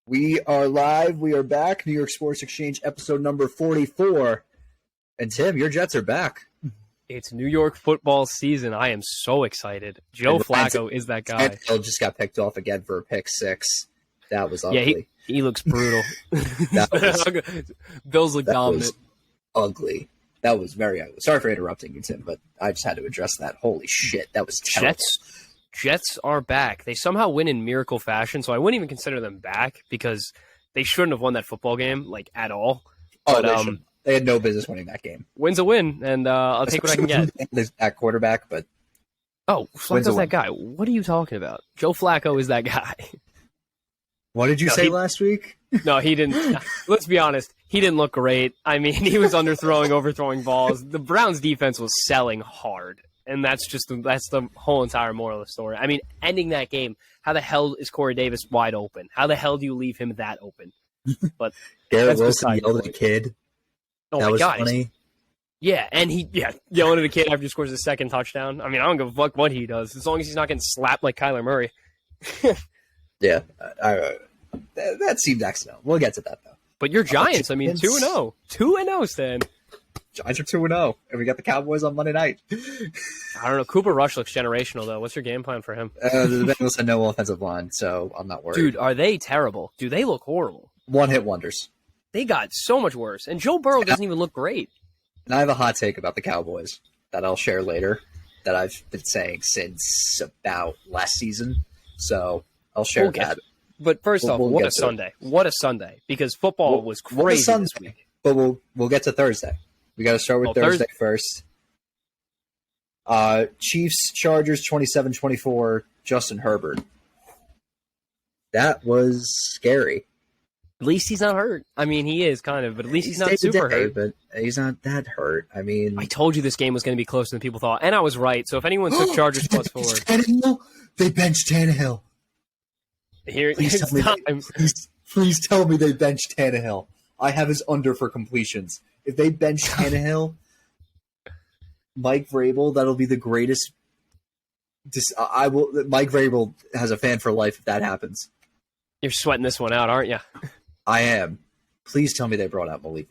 We are live. We are back. New York Sports Exchange episode number 44. And Tim, your Jets are back. It's New York football season. I am so excited. Joe Flacco is that guy. Tannehill just got picked off again for a pick six. That was ugly. Yeah, he looks brutal. Bills look dominant. Ugly. That was very ugly. Sorry for interrupting you, Tim, but I just had to address that. Holy shit, that was terrible. Jets are back. They somehow win in miracle fashion, so I wouldn't even consider them back because they shouldn't have won that football game, like, at all. Oh, but, they had no business winning that game. Win's a win, and I'll take what I can get. At quarterback, but... Oh, Flacco's that guy. What are you talking about? Joe Flacco is that guy. What did you say last week? No, he didn't. Let's be honest. He didn't look great. I mean, he was underthrowing, overthrowing balls. The Browns' defense was selling hard. And that's the whole entire moral of the story. I mean, ending that game, how the hell is Corey Davis wide open? How the hell do you leave him that open? But Garrett Wilson yelled at a kid. Oh that my was God. Funny. Yeah, and yelling at a kid after he scores his second touchdown. I mean, I don't give a fuck what he does, as long as he's not getting slapped like Kyler Murray. Yeah, that seemed accidental. We'll get to that, though. But your Giants, I mean, 2-0. 2-0, Stan. Giants are 2-0, and we got the Cowboys on Monday night. I don't know. Cooper Rush looks generational, though. What's your game plan for him? The Bengals had no offensive line, so I'm not worried. Dude, are they terrible? Do they look horrible? One-hit wonders. They got so much worse. And Joe Burrow doesn't even look great. And I have a hot take about the Cowboys that I'll share later that I've been saying since about last season. So I'll share that. But first off, what a Sunday. What a Sunday. Because football was crazy this week. But we'll get to Thursday. We got to start with Thursday first. Chiefs, Chargers, 27-24, Justin Herbert. That was scary. At least he's not hurt. I mean, he is kind of, but at least he's not super hurt. But he's not that hurt. I mean... I told you this game was going to be closer than people thought, and I was right. So if anyone took Chargers plus 4... They benched Tannehill. Please tell me they benched Tannehill. I have his under for completions. If they bench Tannehill, Mike Vrabel, that'll be the greatest. Mike Vrabel has a fan for life if that happens. You're sweating this one out, aren't you? I am. Please tell me they brought out Malik.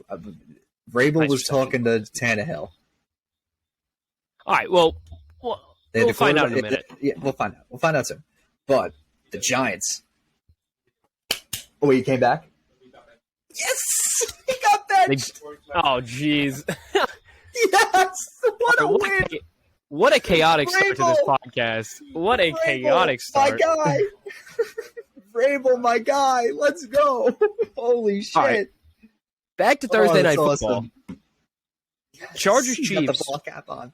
Vrabel was talking to Tannehill. All right, well we'll find out in a minute. Yeah, we'll find out. We'll find out soon. But the Giants. Oh, he came back? Yes! He got benched! Oh, jeez. Yes! What a win! What a chaotic start to this podcast. What a chaotic start. My guy! Vrabel, my guy! Let's go! Holy shit. Right. Back to Thursday night football. Awesome. Yes, Chargers Chiefs. Got the ball cap on.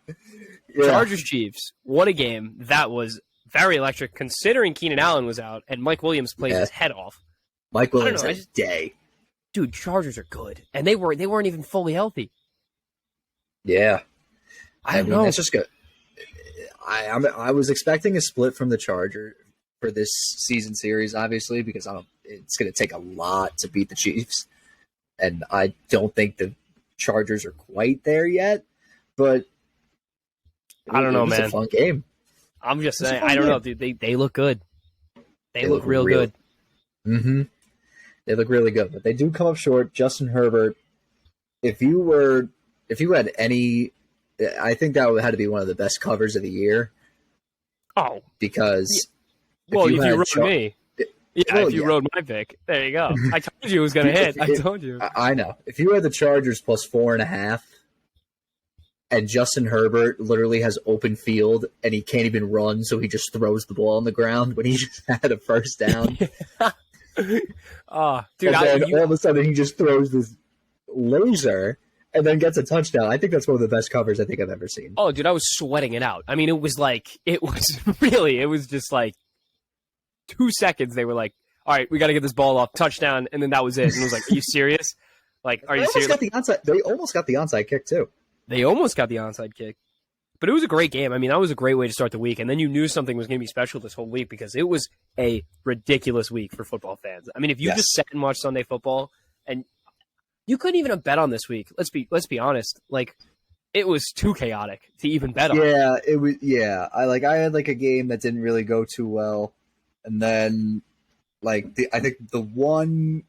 Yeah. Chargers Chiefs. What a game. That was very electric considering Keenan Allen was out and Mike Williams played his head off. Mike Williams had a day. Dude, Chargers are good. And they weren't even fully healthy. Yeah. I don't know. That's just good. I was expecting a split from the Chargers for this season series, obviously, because it's going to take a lot to beat the Chiefs. And I don't think the Chargers are quite there yet. But I don't know, man. It's a fun game. I'm just saying, I don't know, dude. They look good. They look real good. Mm-hmm. They look really good, but they do come up short. Justin Herbert, if you had any, I think that had to be one of the best covers of the year. Oh, because if you rode me, if you rode my pick, there you go. I told you it was going to hit. I told you. I know. If you had the Chargers plus 4.5, and Justin Herbert literally has open field and he can't even run, so he just throws the ball on the ground when he just had a first down. Dude, all of a sudden he just throws this laser and then gets a touchdown. I think that's one of the best covers I think I've ever seen. Oh, dude, I was sweating it out. I mean, it was just like 2 seconds. They were like, all right, we got to get this ball off, touchdown, and then that was it. And it was like, are you serious? Like, are you serious? They almost got the onside kick, too. They almost got the onside kick. But it was a great game. I mean, that was a great way to start the week. And then you knew something was going to be special this whole week because it was a ridiculous week for football fans. I mean, if you just sat and watched Sunday football, and you couldn't even have bet on this week. Let's be honest. Like, it was too chaotic to even bet on. Yeah, it was. Yeah, I had like a game that didn't really go too well, and then Like I think the one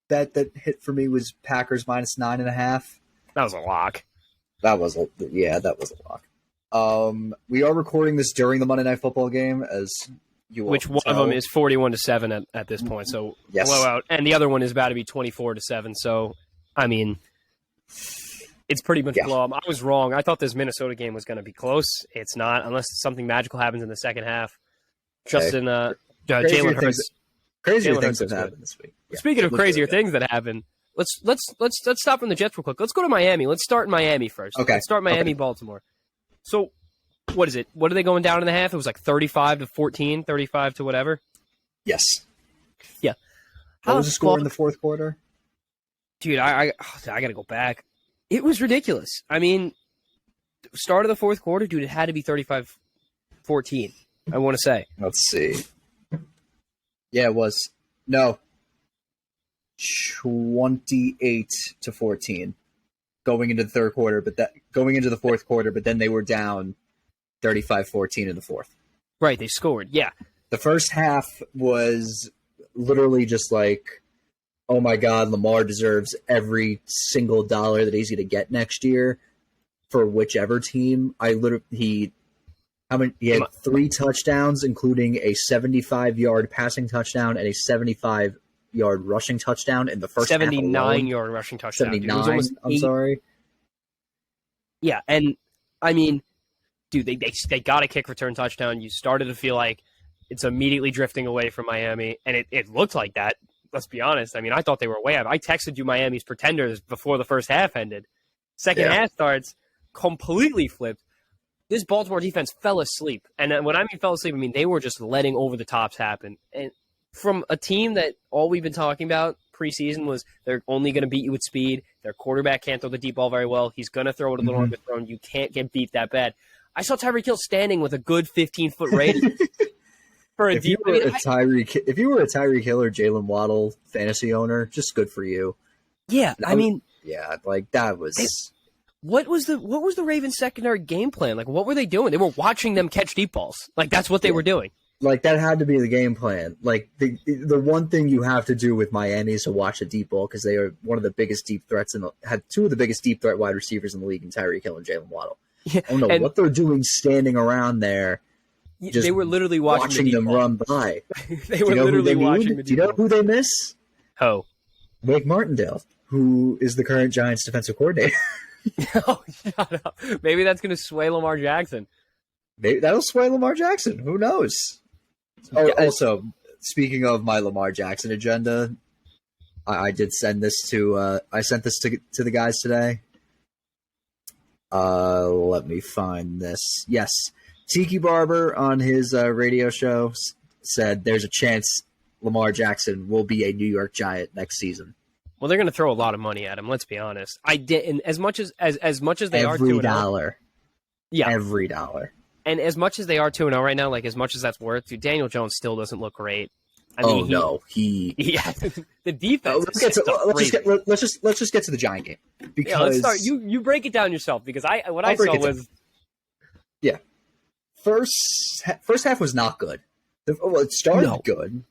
bet that hit for me was Packers -9.5. That was a lock. That was a lock. We are recording this during the Monday Night Football game, as you will Which one tell. of them is 41-7 at this point, so Yes. blowout, and the other one is about to be 24-7. So, I mean, it's pretty much blowout. I was wrong. I thought this Minnesota game was going to be close. It's not, unless something magical happens in the second half. Justin, Jalen Hurts. Crazier things have happened this week. Yeah. Speaking of crazier things that happen, let's stop from the Jets real quick. Let's go to Miami. Let's start in Miami first. Okay. Let's start Miami, Baltimore. So, what is it? What are they going down in the half? It was like 35-14, 35 to whatever. Yes. Yeah. What was the score in the fourth quarter? Dude, I got to go back. It was ridiculous. I mean, start of the fourth quarter, dude, it had to be 35-14, I want to say. Let's see. Yeah, it was. No. 28-14 going into the third quarter, going into the fourth quarter, but then they were down 35-14 in the fourth. Right, they scored. Yeah. The first half was literally just like, oh my God, Lamar deserves every single dollar that he's going to get next year for whichever team. He had 3 touchdowns, including a 75-yard passing touchdown and a 75-yard rushing touchdown in the first 79-yard rushing touchdown. 79, I'm sorry. Yeah, and I mean, dude, they got a kick return touchdown. You started to feel like it's immediately drifting away from Miami, and it looked like that. Let's be honest. I mean, I thought they were way out. I texted you Miami's pretenders before the first half ended. Second half starts, completely flipped. This Baltimore defense fell asleep. And when I mean fell asleep, I mean they were just letting over the tops happen. And from a team that all we've been talking about preseason was they're only going to beat you with speed. Their quarterback can't throw the deep ball very well. He's going to throw it a little underthrown. You can't get beat that bad. I saw Tyreek Hill standing with a good 15-foot radius. If you were a Tyreek Hill or Jalen Waddle fantasy owner, just good for you. Yeah, I mean, yeah, like that was. What was the Ravens' secondary game plan? Like, what were they doing? They were watching them catch deep balls. Like, that's what they were doing. Like, that had to be the game plan. Like, the one thing you have to do with Miami is to watch the deep ball because they are one of the biggest deep threats had 2 of the biggest deep threat wide receivers in the league in Tyreek Hill and Jalen Waddle. Yeah, I don't know what they're doing standing around there. They were literally watching them run by. They were literally watching the deep ball. Do you know who they miss? Who? Wake Martindale, who is the current Giants defensive coordinator. Oh, shut up. Maybe that's going to sway Lamar Jackson. Maybe that'll sway Lamar Jackson. Who knows? Oh, also, speaking of my Lamar Jackson agenda, I did send this to the guys today. Let me find this. Yes. Tiki Barber on his radio show said there's a chance Lamar Jackson will be a New York Giant next season. Well, they're going to throw a lot of money at him. Let's be honest. I did, and as much as they are every dollar, yeah, every dollar, and as much as they are 2-0 right now, like as much as that's worth, dude, Daniel Jones still doesn't look great. I mean, the defense. Let's just get to the Giant game because let's start. You break it down yourself because I saw was first half was not good. It started good.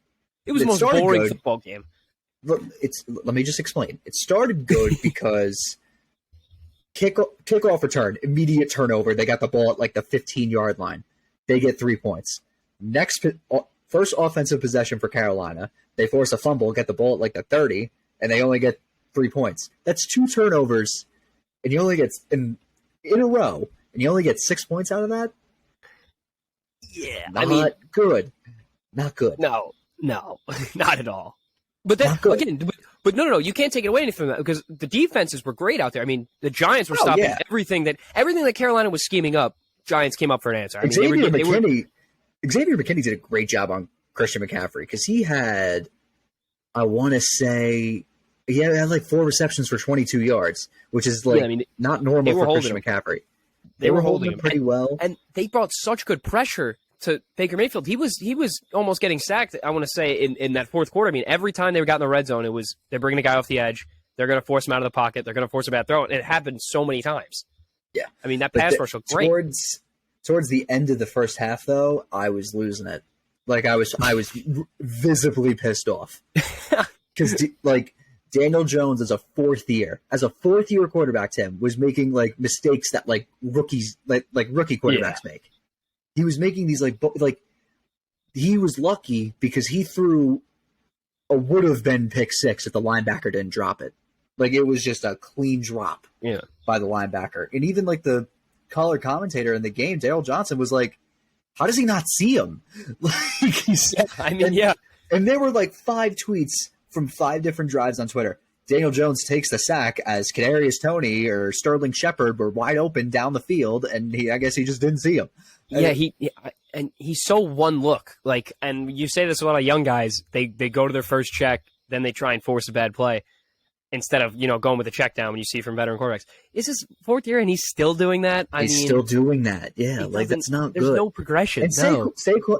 It was the most boring football game. Let me just explain. It started good because kickoff return, immediate turnover. They got the ball at like the 15-yard line. They get 3 points. First offensive possession for Carolina. They force a fumble, get the ball at like the 30, and they only get 3 points. That's 2 turnovers, and you only get in a row, and you only get 6 points out of that. Yeah, not good. Not good. No, not at all. But then again, but no, you can't take it away from that because the defenses were great out there. I mean, the Giants were stopping everything that Carolina was scheming up. Giants came up for an answer. I mean, Xavier McKinney did a great job on Christian McCaffrey because he had, I want to say, he had like 4 receptions for 22 yards, which is like not normal for Christian McCaffrey. They were holding him pretty well, and they brought such good pressure to Baker Mayfield. He was almost getting sacked, I want to say, in that fourth quarter. I mean, every time they got in the red zone, they're bringing a guy off the edge. They're going to force him out of the pocket. They're going to force a bad throw. And it happened so many times. Yeah. I mean, that pass rush looked great. Towards the end of the first half, though, I was losing it Like I was visibly pissed off because like Daniel Jones as a fourth year quarterback, Tim was making like mistakes that like rookies like rookie quarterbacks make. He was making these like he was lucky because he threw a would have been pick six if the linebacker didn't drop it. Like it was just a clean drop by the linebacker. And even like the color commentator in the game, Daryl Johnson, was like, how does he not see him? Like he said, and there were like 5 tweets from 5 different drives on Twitter. Daniel Jones takes the sack as Kadarius Toney or Sterling Shepard were wide open down the field, and I guess he just didn't see him. And he's so one look. Like, and you say this to a lot of young guys. They go to their first check, then they try and force a bad play instead of going with a check down when you see from veteran quarterbacks. Is his 4th year and he's still doing that? He's still doing that. Yeah, like that's not there's good. There's no progression. And Saquon,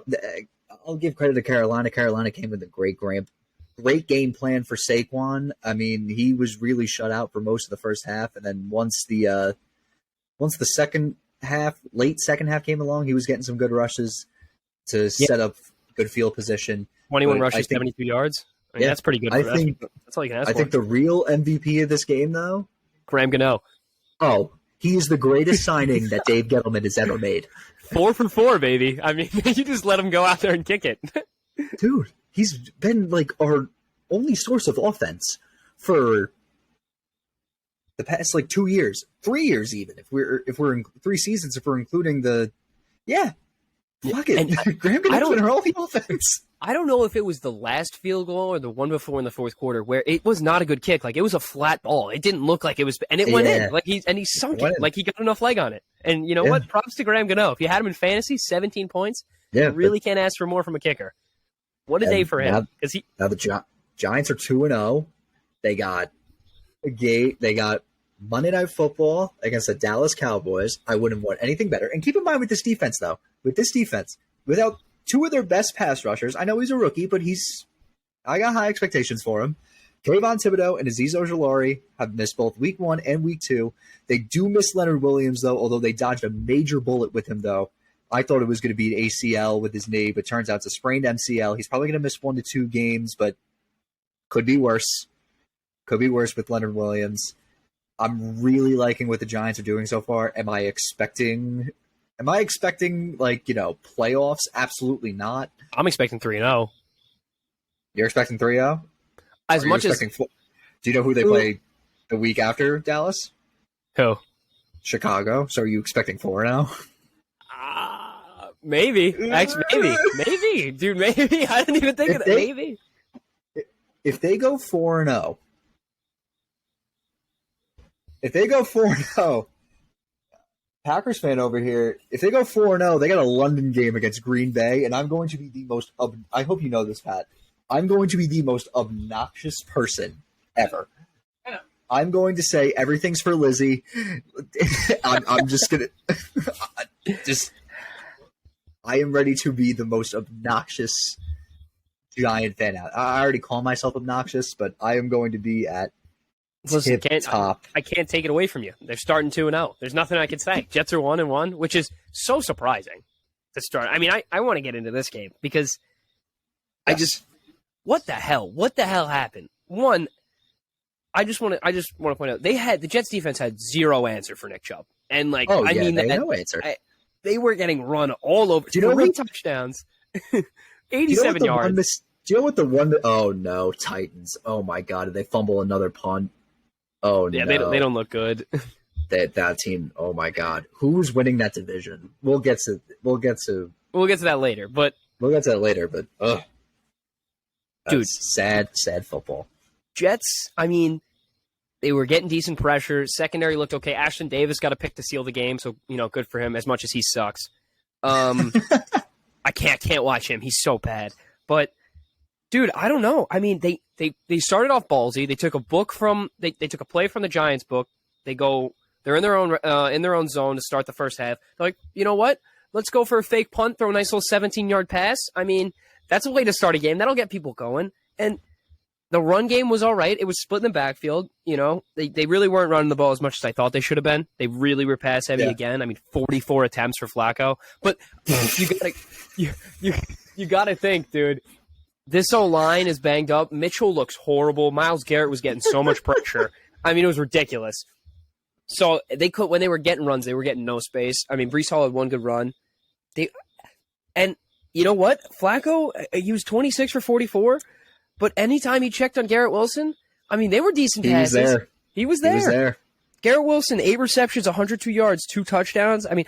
I'll give credit to Carolina. Carolina came with a great game plan for Saquon. I mean, he was really shut out for most of the first half, and then once the late second half came along, he was getting some good rushes to set up good field position. 21 rushes, 72 yards. I mean, that's pretty good. That's all you can ask for. I think the real MVP of this game, though, Graham Gano. Oh, he's the greatest signing that Dave Gettleman has ever made. 4 for 4, baby. I mean, you just let him go out there and kick it. Dude, he's been like our only source of offense for the past like 2 years, 3 years even. If we're in 3 seasons, if we're including the fuck it. Graham Gano's been our only offense. I don't know if it was the last field goal or the one before in the fourth quarter where it was not a good kick. Like it was a flat ball. It didn't look like it was, and it went in. Like he sunk it. Like he got enough leg on it. And you know what? Props to Graham Gano. If you had him in fantasy, 17 points. You really can't ask for more from a kicker. What a day for him. Now the Giants are 2-0. They got Monday Night Football against the Dallas Cowboys. I wouldn't want anything better. And keep in mind with this defense, though, without 2 of their best pass rushers, I know he's a rookie, but I got high expectations for him. Kayvon Thibodeau and Azeez Ojulari have missed both week 1 and week 2. They do miss Leonard Williams, though, although they dodged a major bullet with him, though. I thought it was going to be an ACL with his knee, but turns out it's a sprained MCL. He's probably going to miss 1 to 2 games, but could be worse. Could be worse with Leonard Williams. I'm really liking what the Giants are doing so far. Am I expecting like, playoffs? Absolutely not. I'm expecting 3-0. You're expecting 3-0? Do you know who they play the week after Dallas? Who? Chicago. So are you expecting 4-0? Maybe. Actually, maybe. Dude, maybe. I didn't even think of that. Maybe. If they go 4-0, Packers fan over here, if they go 4-0, they got a London game against Green Bay, and I'm going to be the most I hope you know this, Pat. I'm going to be the most obnoxious person ever. I'm going to say everything's for Lizzie. I'm just going to I am ready to be the most obnoxious Giant fan out. I already call myself obnoxious, but I am going to be at top. I can't take it away from you. They're starting 2-0. There's nothing I can say. Jets are 1-1, which is so surprising to start. I mean, I want to get into this game because what the hell? What the hell happened? One, I just want to point out the Jets defense had zero answer for Nick Chubb, and like no answer. They were getting run all over. 3 touchdowns, 87 yards. Do you know what the one? Oh no, Titans! Oh my God, did they fumble another punt? Oh yeah, no, they don't look good. that team. Oh my God, who's winning that division? We'll get to that later. But dude, sad football. Jets. I mean, they were getting decent pressure. Secondary looked okay. Ashton Davis got a pick to seal the game, so good for him. As much as he sucks, I can't watch him. He's so bad. But dude, I don't know. I mean, they started off ballsy. They took a took a play from the Giants book. They're in their own zone to start the first half. They're like, you know what? Let's go for a fake punt, throw a nice little 17-yard pass. I mean, that's a way to start a game. That'll get people going. And the run game was all right. It was split in the backfield. They really weren't running the ball as much as I thought they should have been. They really were pass heavy again. I mean, 44 attempts for Flacco. But You got to think, dude. This O-line is banged up. Mitchell looks horrible. Myles Garrett was getting so much pressure. I mean, it was ridiculous. So when they were getting runs, they were getting no space. I mean, Breece Hall had one good run. And you know what? Flacco, he was 26 for 44, but anytime he checked on Garrett Wilson, I mean, they were decent passes. He was there. Garrett Wilson, 8 receptions, 102 yards, 2 touchdowns. I mean,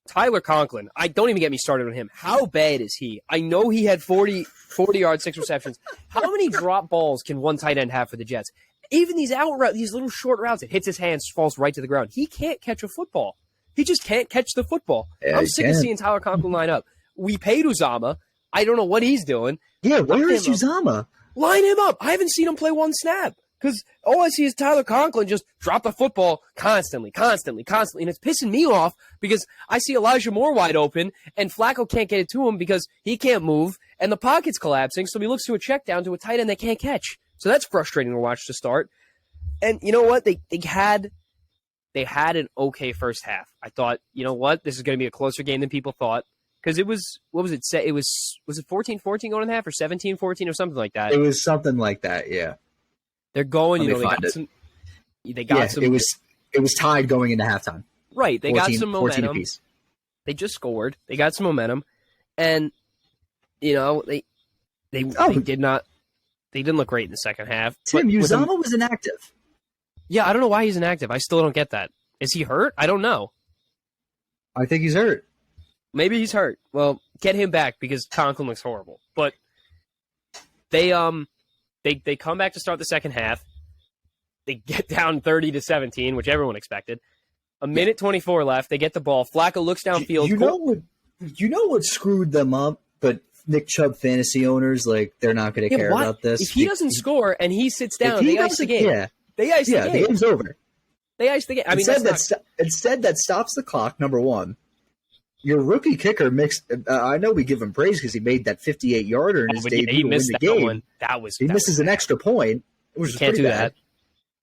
Tyler Conklin, I don't even get me started on him. How bad is he? I know he had 40 yards, 6 receptions. How many drop balls can one tight end have for the Jets? Even these out routes, these little short routes, it hits his hands, falls right to the ground. He can't catch a football. He just can't catch the football. Yeah, I'm sick of seeing Tyler Conklin line up. We paid Uzama. I don't know what he's doing. Yeah, where is Uzama? Line him up. I haven't seen him play one snap. Because all I see is Tyler Conklin just drop the football constantly. And it's pissing me off because I see Elijah Moore wide open and Flacco can't get it to him because he can't move and the pocket's collapsing. So he looks to a check down to a tight end they can't catch. So that's frustrating to watch to start. And you know what? They had an okay first half. I thought, you know what? This is going to be a closer game than people thought. Because it was, what was it? Was it 14-14 going in half or 17-14 or something like that? It was something like that, yeah. They're going, they got some. It was tied going into halftime. Right, they 14, got some momentum. Apiece. They just scored. They got some momentum, and they didn't look great in the second half. Tim, Uzama was inactive. Yeah, I don't know why he's inactive. I still don't get that. Is he hurt? I don't know. I think he's hurt. Maybe he's hurt. Well, get him back because Conklin looks horrible. But they come back to start the second half. They get down 30-17, which everyone expected. A minute 24 left. They get the ball. Flacco looks downfield. You know what screwed them up? But Nick Chubb fantasy owners, they're not going to care about this. If he doesn't score and he sits down, they ice the game. Yeah. They ice the game. The game's over. They ice the game. I mean, instead that stops the clock, number one. Your rookie kicker I know we give him praise because he made that 58-yarder in his debut to win the game. He misses an extra point. It was can't do bad. that.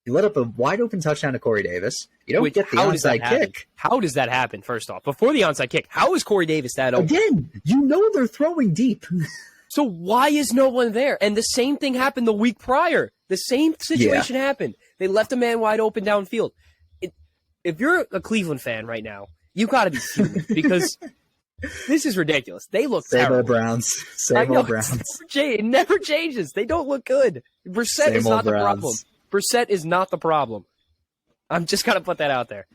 He let up a wide-open touchdown to Corey Davis. You don't get the onside kick. How does that happen, first off? Before the onside kick, how is Corey Davis that open? Again, they're throwing deep. So why is no one there? And the same thing happened the week prior. The same situation happened. They left a man wide open downfield. If you're a Cleveland fan right now, you got to be fuming because this is ridiculous. They look terrible. Same old Browns. It never changes. They don't look good. Brissett is not the problem. Brissett is not the problem. I'm just going to put that out there.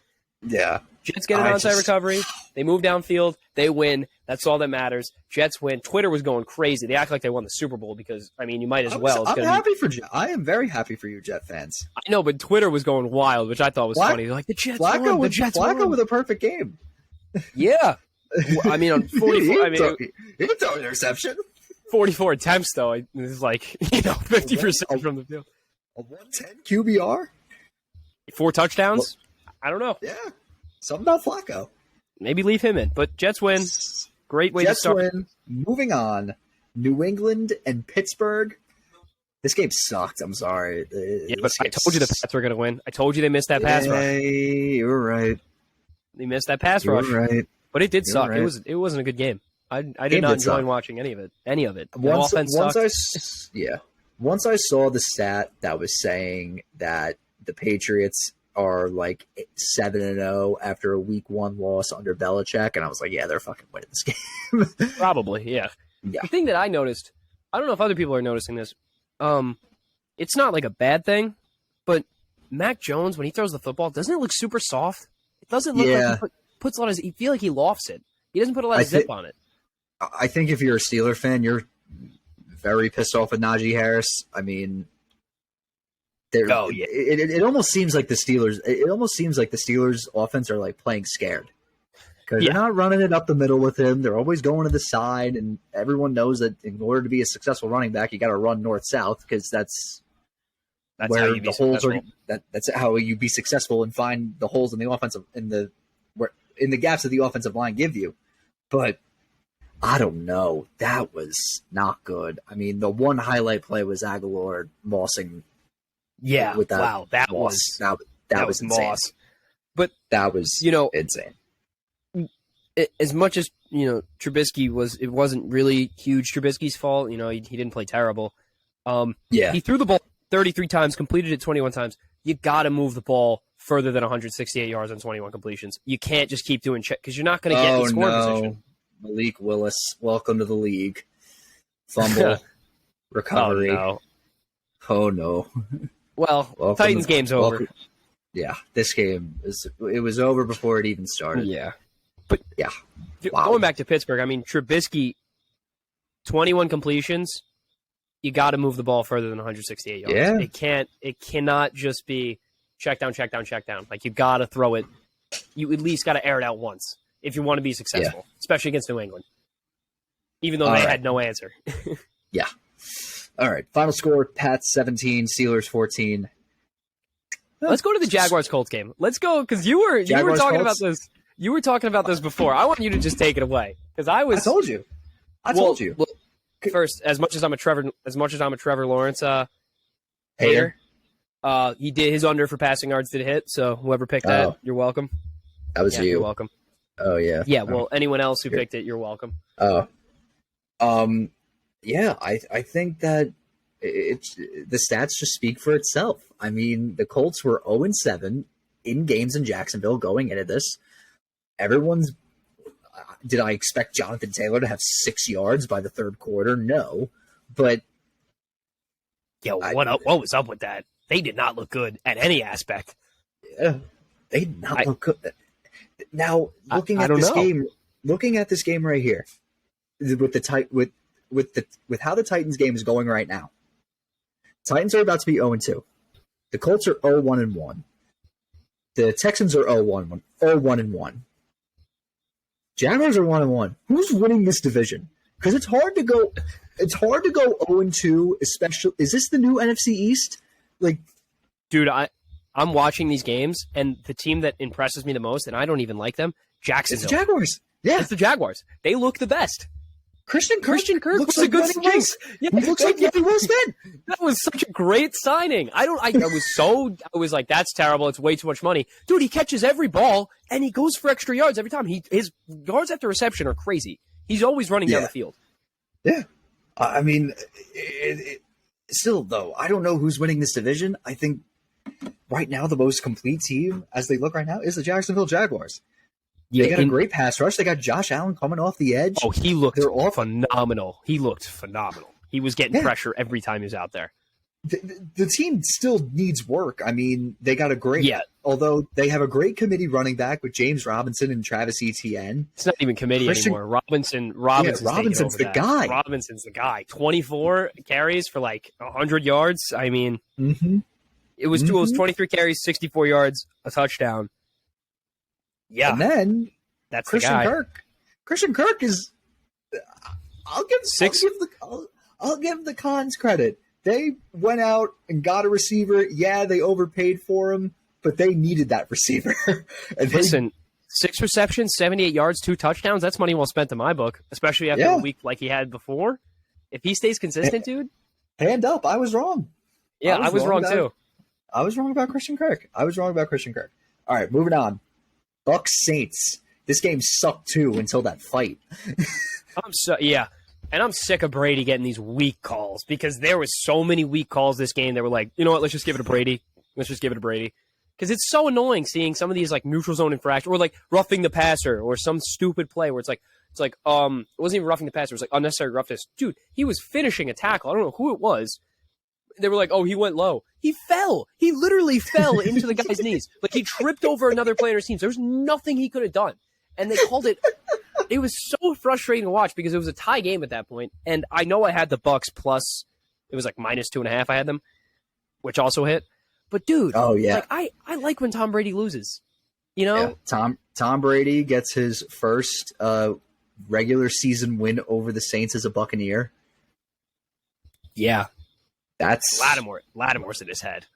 Yeah. Jets get an onside recovery. They move downfield. They win. That's all that matters. Jets win. Twitter was going crazy. They act like they won the Super Bowl because, I mean, you might as well. I am very happy for you, Jet fans. I know, but Twitter was going wild, which I thought was funny. They're like, the Jets won. The Jets Flacco with a perfect game. Yeah. I mean, on 44, he didn't throw an interception. 44 attempts, though. It was 50% from the field. A 110 QBR? 4 touchdowns? I don't know. Yeah. Something about Flacco. Maybe leave him in. But Jets win. Great way to start. Jets win. Moving on. New England and Pittsburgh. This game sucked. I'm sorry. But I told you the Pats were going to win. I told you they missed that pass rush. You were right. They missed that pass rush. You were right. But it did suck. Right. It wasn't a good game. I did not enjoy watching any of it. Once I saw the stat that was saying that the Patriots are 7-0 after a week 1 loss under Belichick, and I was like, yeah, they're fucking winning this game. Probably, yeah. The thing that I noticed, I don't know if other people are noticing this. It's not a bad thing, but Mac Jones, when he throws the football, doesn't it look super soft? It doesn't look like he puts a lot of. You feel like he lofts it. He doesn't put a lot of zip on it. I think if you're a Steeler fan, you're very pissed off with Najee Harris. I mean, it almost seems like the Steelers. It almost seems like the Steelers' offense are playing scared because they're not running it up the middle with him. They're always going to the side, and everyone knows that in order to be a successful running back, you got to run north south because that's where the holes are. That's how you be successful and find the holes in the offensive in the gaps that the offensive line give you. But I don't know. That was not good. I mean, the one highlight play was Aguilar mossing. Yeah. With that wow. That was insane. Moss. But that was insane. You know, insane. as much as Trubisky it wasn't really huge Trubisky's fault. He didn't play terrible. He threw the ball 33 times, completed it 21 times. You got to move the ball further than 168 yards on 21 completions. You can't just keep doing check because you're not going to get the score position. Malik Willis, welcome to the league. Fumble, recovery. Oh no. Well, Titans game's over. Yeah, this game was over before it even started. Yeah. But yeah, going back to Pittsburgh, I mean, Trubisky, 21 completions, you got to move the ball further than 168 yards. Yeah. It cannot just be check down. Like, you got to throw it. You at least got to air it out once if you want to be successful, especially against New England, even though they had no answer. Yeah. All right. Final score, Pats 17, Steelers 14. Let's go to the Jaguars-Colts game. Let's go, because you were talking about this. You were talking about this before. I want you to just take it away, because I told you. Well, first, as much as I'm a Trevor Lawrence hater, he did his under for passing yards did hit. So whoever picked that, you're welcome. That was you. You're welcome. Oh yeah. Yeah. Well, anyone else who picked it, you're welcome. Oh. Yeah. I think that the stats just speak for itself. I mean, the Colts were 0-7 in games in Jacksonville going into this. Did I expect Jonathan Taylor to have 6 yards by the third quarter? No, but what was up with that? They did not look good at any aspect. Yeah, they did not look good. Now, looking at this game right here, with how the Titans game is going right now, Titans are about to be 0-2. The Colts are 0-1-1. The Texans are 0-1-1. Jaguars are 1-1. Who's winning this division? Because it's hard to go 0-2, especially. Is this the new NFC East? Like, dude, I'm watching these games, and the team that impresses me the most, and I don't even like them, Jacksonville. It's the Jaguars. Yeah, it's the Jaguars. They look the best. Christian Kirk looks like a good string. Yeah, he looks like Will Smith. That was such a great signing. I was like, that's terrible. It's way too much money. Dude, he catches every ball, and he goes for extra yards every time. His yards after reception are crazy. He's always running down the field. Yeah. I mean, still, though, I don't know who's winning this division. I think right now the most complete team, as they look right now, is the Jacksonville Jaguars. Yeah, they got a great pass rush. They got Josh Allen coming off the edge. Oh, he looked phenomenal. He looked phenomenal. He was getting pressure every time he was out there. The team still needs work. I mean, they got although they have a great committee running back with James Robinson and Travis Etienne. It's not even committee anymore. Robinson's the guy. Robinson's the guy. 24 carries for like 100 yards. I mean, it was 23 carries, 64 yards, a touchdown. Yeah, and then that's Christian the guy. Kirk. Christian Kirk is. I'll give the Cons credit. They went out and got a receiver. Yeah, they overpaid for him, but they needed that receiver. Listen, 6 receptions, 78 yards, 2 touchdowns. That's money well spent in my book, especially after a week like he had before. If he stays consistent, dude. Hand up, I was wrong. Yeah, I was wrong too. I was wrong about Christian Kirk. All right, moving on. Bucks Saints. This game sucked too until that fight. And I'm sick of Brady getting these weak calls because there was so many weak calls this game. They were like, you know what? Let's just give it to Brady. Because it's so annoying seeing some of these like neutral zone infractions or like roughing the passer or some stupid play where it wasn't even roughing the passer. It was like unnecessary roughness. Dude, he was finishing a tackle. I don't know who it was. They were like, oh, he went low. He fell. He literally fell into the guy's knees. Like, he tripped over another player on his team. There was nothing he could have done. And they called it. It was so frustrating to watch because it was a tie game at that point. And I know I had the Bucks plus, it was like -2.5. I had them, which also hit. But, dude, like, I like when Tom Brady loses. You know? Yeah. Tom Brady gets his first regular season win over the Saints as a Buccaneer. Yeah. That's Lattimore's in his head.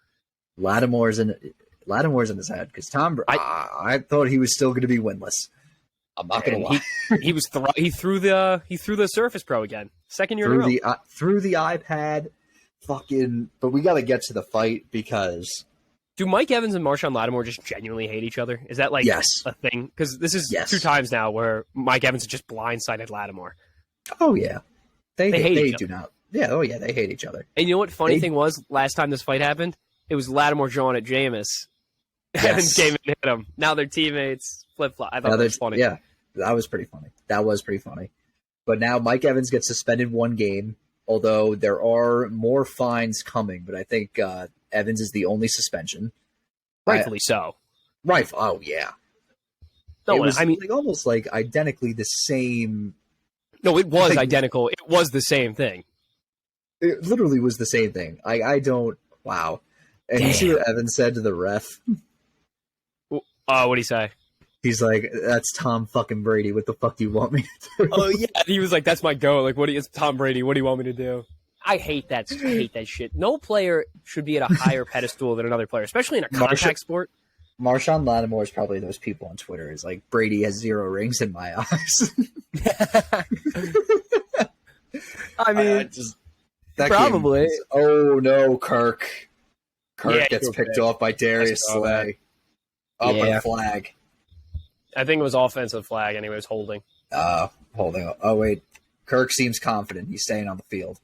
Lattimore's in his head because I thought he was still going to be winless. I'm not going to lie. He threw the Surface Pro again, second year in a row. Through the iPad, but we got to get to the fight because Do Mike Evans and Marshawn Lattimore just genuinely hate each other? Is that like Yes. a thing? Because this is Yes. 2 times now where Mike Evans has just blindsided Lattimore. Oh yeah, They hate they each do not. Yeah, oh yeah, they hate each other. And you know what? Funny thing was, last time this fight happened, it was Lattimore drawing at Jameis. Evans came and hit him. Now they're teammates. Flip flop. I thought that was funny. Yeah, that was pretty funny. But now Mike Evans gets suspended 1 game, although there are more fines coming. But I think Evans is the only suspension. Rightfully so. Right. Oh yeah. No, it was I mean, almost like identically the same. No, it was identical. It was the same thing. It literally was the same thing. I don't. Wow. And Damn. you see what Evans said to the ref? What'd he say? He's like, "That's Tom fucking Brady. What the fuck do you want me to do?" Oh yeah, he was like, "That's my go." Like, it's Tom Brady? What do you want me to do? I hate that. I hate that shit. No player should be at a higher pedestal than another player, especially in a contact sport. Marshawn Lattimore is probably those people on Twitter. Is like, Brady has 0 rings in my eyes. I mean, probably. Oh no, Kirk. Yeah, gets picked off by Darius Slay. Up on flag. I think it was offensive flag, and he was holding. Holding. Oh wait, Kirk seems confident. He's staying on the field.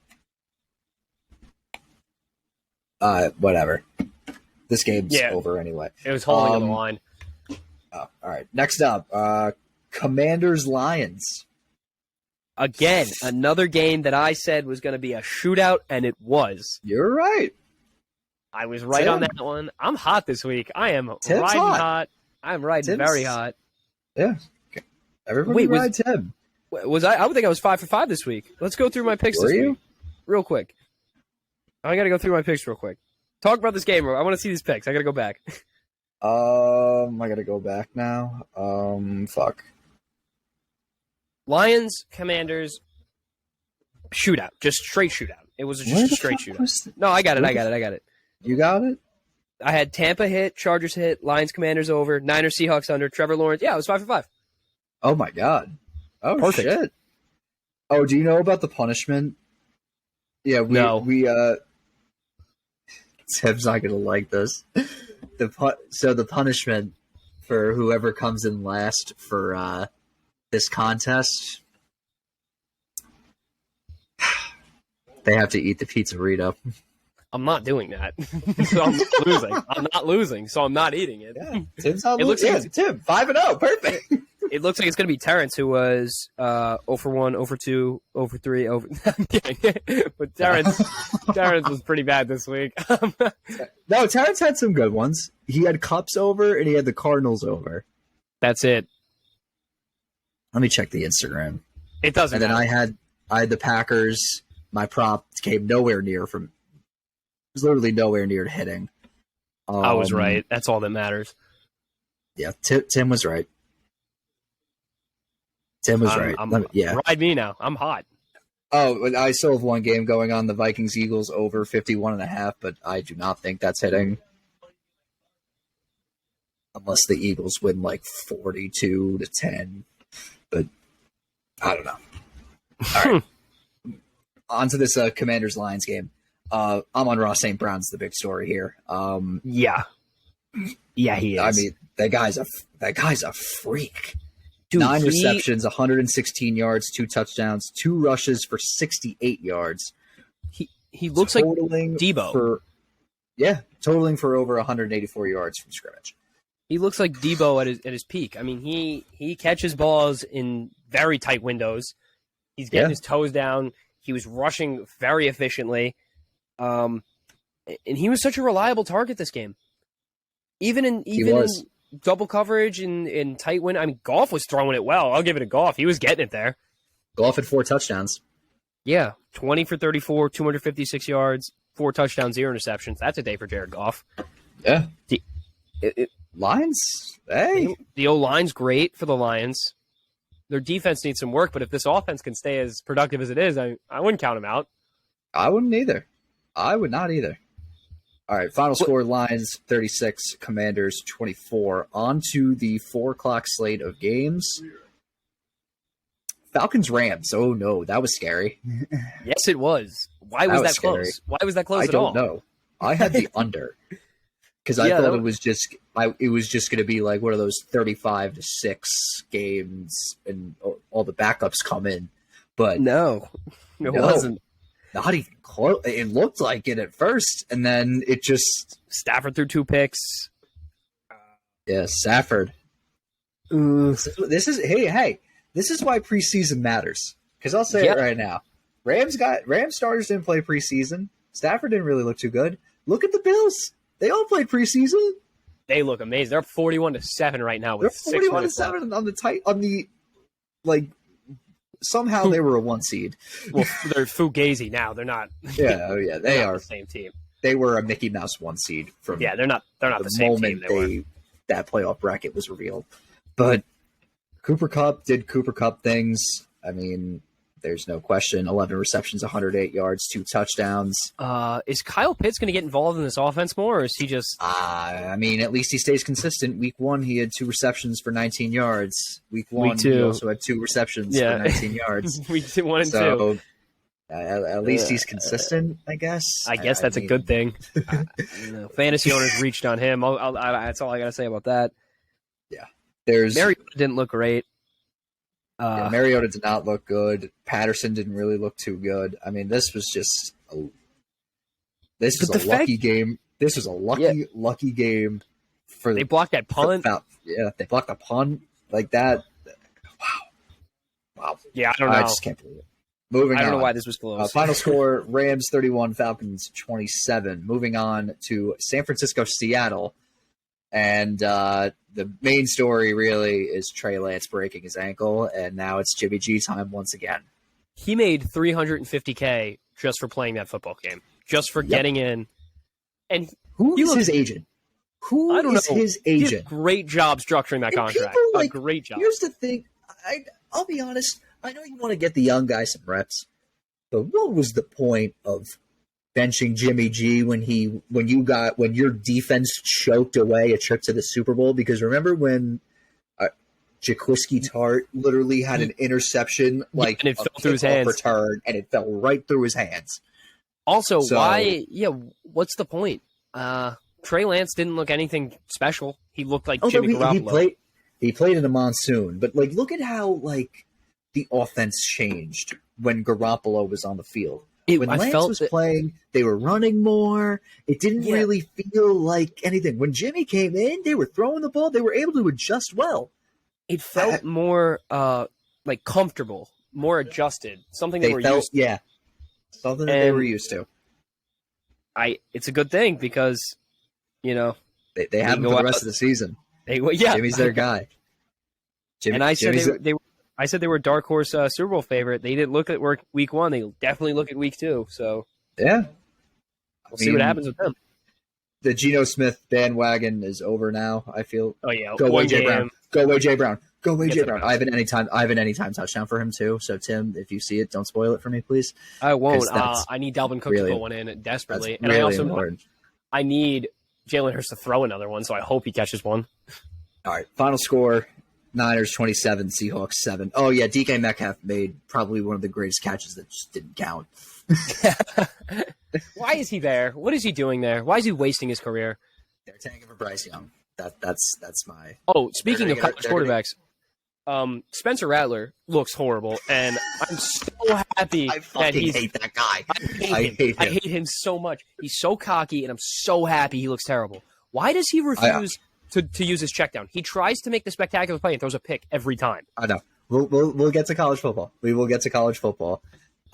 Whatever. This game's over anyway. It was holding on the line. Oh, all right. Next up, Commanders Lions. Again, another game that I said was going to be a shootout, and it was. You're right. I was right on that one. I'm hot this week. I am riding hot. I'm riding very hot. Yeah. Everybody rides him. Was I? I would think I was 5 for 5 this week. Let's go through my picks this week. Real quick. I got to go through my picks real quick. Talk about this game. I want to see these picks. I got to go back. I got to go back now. Fuck. Lions, Commanders, shootout. Just straight shootout. It was just a straight shootout. No, I got it. You got it? I had Tampa hit, Chargers hit, Lions, Commanders over, Niners, Seahawks under, Trevor Lawrence. Yeah, it was 5 for 5. Oh, my God. Oh, perfect. Shit. Oh, do you know about the punishment? Yeah, we Tim's not going to like this. So the punishment for whoever comes in last for this contest, they have to eat the pizzeria. I'm not doing that. So I'm losing. I'm not losing, so I'm not eating it. Yeah, Tim's not losing. Like Tim, 5-0. Perfect. It looks like it's going to be Terrence, who was 0 for 1, 0 for 2, 0 for 3. I'm kidding. But Terrence was pretty bad this week. No, Terrence had some good ones. He had Cups over, and he had the Cardinals over. That's it. Let me check the Instagram. It doesn't matter. And then I had the Packers. My prop came nowhere near from. It was literally nowhere near hitting. I was right. That's all that matters. Yeah, Tim was right. Tim was right. Ride me now. I'm hot. Oh, I still have one game going on. The Vikings-Eagles over 51.5, but I do not think that's hitting. Unless the Eagles win like 42-10. But I don't know. All right. On to this Commanders-Lions game. Amon-Ra St. Brown's the big story here. Yeah, he is. I mean, that guy's a freak. Dude, 9 receptions, 116 yards, 2 touchdowns, 2 rushes for 68 yards. He looks like Debo. Totaling for over 184 yards from scrimmage. He looks like Debo at his peak. I mean, he catches balls in very tight windows. He's getting his toes down. He was rushing very efficiently. And he was such a reliable target this game. Even in double coverage in tight wind. I mean, Goff was throwing it well. I'll give it to Goff. He was getting it there. Goff had 4 touchdowns. Yeah, 20 for 34, 256 yards, 4 touchdowns, 0 interceptions. That's a day for Jared Goff. Yeah. Lions? Hey. The O-line's great for the Lions. Their defense needs some work, but if this offense can stay as productive as it is, I wouldn't count them out. I wouldn't either. I would not either. All right, final score, Lions 36, Commanders 24. On to the 4 o'clock slate of games. Falcons-Rams. Oh, no, that was scary. Yes, it was. Why was that close? Why was that close at all? I don't know. I had the under. because I thought it was just going to be like one of those 35-6 games, and all the backups come in. But no, it wasn't. Not even close. It looked like it at first, and then it just Stafford threw 2 picks. Yeah, Stafford. This is This is why preseason matters. Because I'll say it right now. Rams starters didn't play preseason. Stafford didn't really look too good. Look at the Bills. They all played preseason. They look amazing. They're 41-7 right now. With They're 41-7 on the somehow they were a 1 seed. Well, they're Fugazi now. They're not. Yeah, they are the same team. They were a Mickey Mouse 1 seed from. Yeah, they're not the same team. That playoff bracket was revealed, but Cooper Kupp did Cooper Kupp things. I mean, there's no question. 11 receptions, 108 yards, 2 touchdowns. Is Kyle Pitts going to get involved in this offense more, or is he just? I mean, at least he stays consistent. Week 1, he had 2 receptions for 19 yards. Week 1, he also had 2 receptions for 19 yards. Week 1 and 2. At least he's consistent, I guess. I guess that's a good thing. Fantasy owners reached on him. That's all I got to say about that. Yeah. Mariota didn't look great. Mariota did not look good. Patterson didn't really look too good. I mean, this was just a lucky game. This was a lucky game. They blocked that punt. They blocked a punt like that. Wow. Yeah, I don't know. I just can't believe it. Moving on. I don't know why this was close. Final score, Rams 31, Falcons 27. Moving on to San Francisco, Seattle. And the main story really is Trey Lance breaking his ankle, and now it's Jimmy G time once again. He made $350K just for playing that football game, just for getting in. And who is his agent? I don't know. His agent? He did a great job structuring that contract. A great job. Here's the thing. I'll be honest. I know you want to get the young guy some reps, but what was the point of benching Jimmy G when your defense choked away a trip to the Super Bowl? Because remember when Jaquiski Tartt literally had an interception, and it fell through his hands, return, and it fell right through his hands. Also, why? Yeah, what's the point? Trey Lance didn't look anything special. He looked like Jimmy Garoppolo. He played in the monsoon, but look at how the offense changed when Garoppolo was on the field. When Lance was playing, they were running more. It didn't really feel like anything. When Jimmy came in, they were throwing the ball. They were able to adjust well. It felt more comfortable, more adjusted. Something they were used to. Yeah, something that they were used to. It's a good thing because, they have him for the rest of the season. Jimmy's their guy. I said they were a dark horse Super Bowl favorite. They didn't look at week 1. They definitely look at week 2. So yeah, we'll see what happens with them. The Geno Smith bandwagon is over now. I feel. Oh yeah, go AJ Brown. Go AJ Brown. Go AJ Brown. I have an anytime touchdown for him too. So Tim, if you see it, don't spoil it for me, please. I won't. I need Dalvin Cook to put one in desperately, and I need Jalen Hurts to throw another one. So I hope he catches one. All right, final score. Niners 27, Seahawks 7. Oh, yeah, DK Metcalf made probably one of the greatest catches that just didn't count. Why is he there? What is he doing there? Why is he wasting his career? They're tanking for Bryce Young. That's my... Oh, speaking of college quarterbacks, Spencer Rattler looks horrible, and I'm so happy that he's... I hate that guy. I hate him so much. He's so cocky, and I'm so happy he looks terrible. Why does he refuse... To use his check down? He tries to make the spectacular play and throws a pick every time. I know. We'll get to college football. We will get to college football.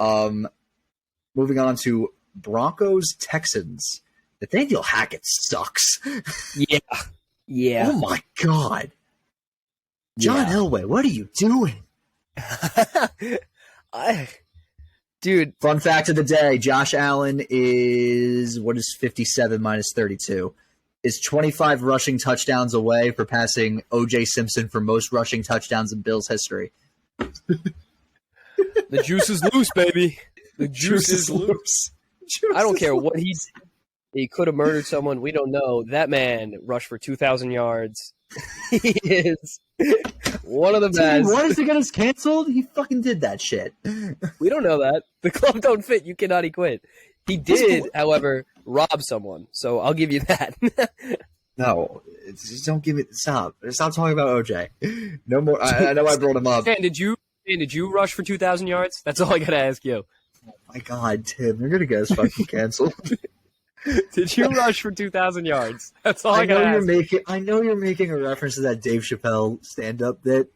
Moving on to Broncos Texans. Nathaniel Hackett sucks. Yeah. Oh my God. John Elway, what are you doing? Dude. Fun fact of the day: Josh Allen is 57 minus 32. Is 25 rushing touchdowns away for passing O.J. Simpson for most rushing touchdowns in Bills history. The juice is loose, baby. The juice is loose. I don't care what he did. He could have murdered someone. We don't know. That man rushed for 2,000 yards. He is one of the best. Why is he get us canceled? He fucking did that shit. We don't know that. The club don't fit. You cannot quit. He did, however, rob someone. So I'll give you that. No, just don't give it. Stop talking about OJ. No more. I know I brought him up. Did you rush for 2,000 yards? That's all I gotta ask you. Oh my God, Tim, you're gonna get us fucking canceled. Did you rush for 2,000 yards? That's all I gotta ask. I know you're making a reference to that Dave Chappelle stand-up bit.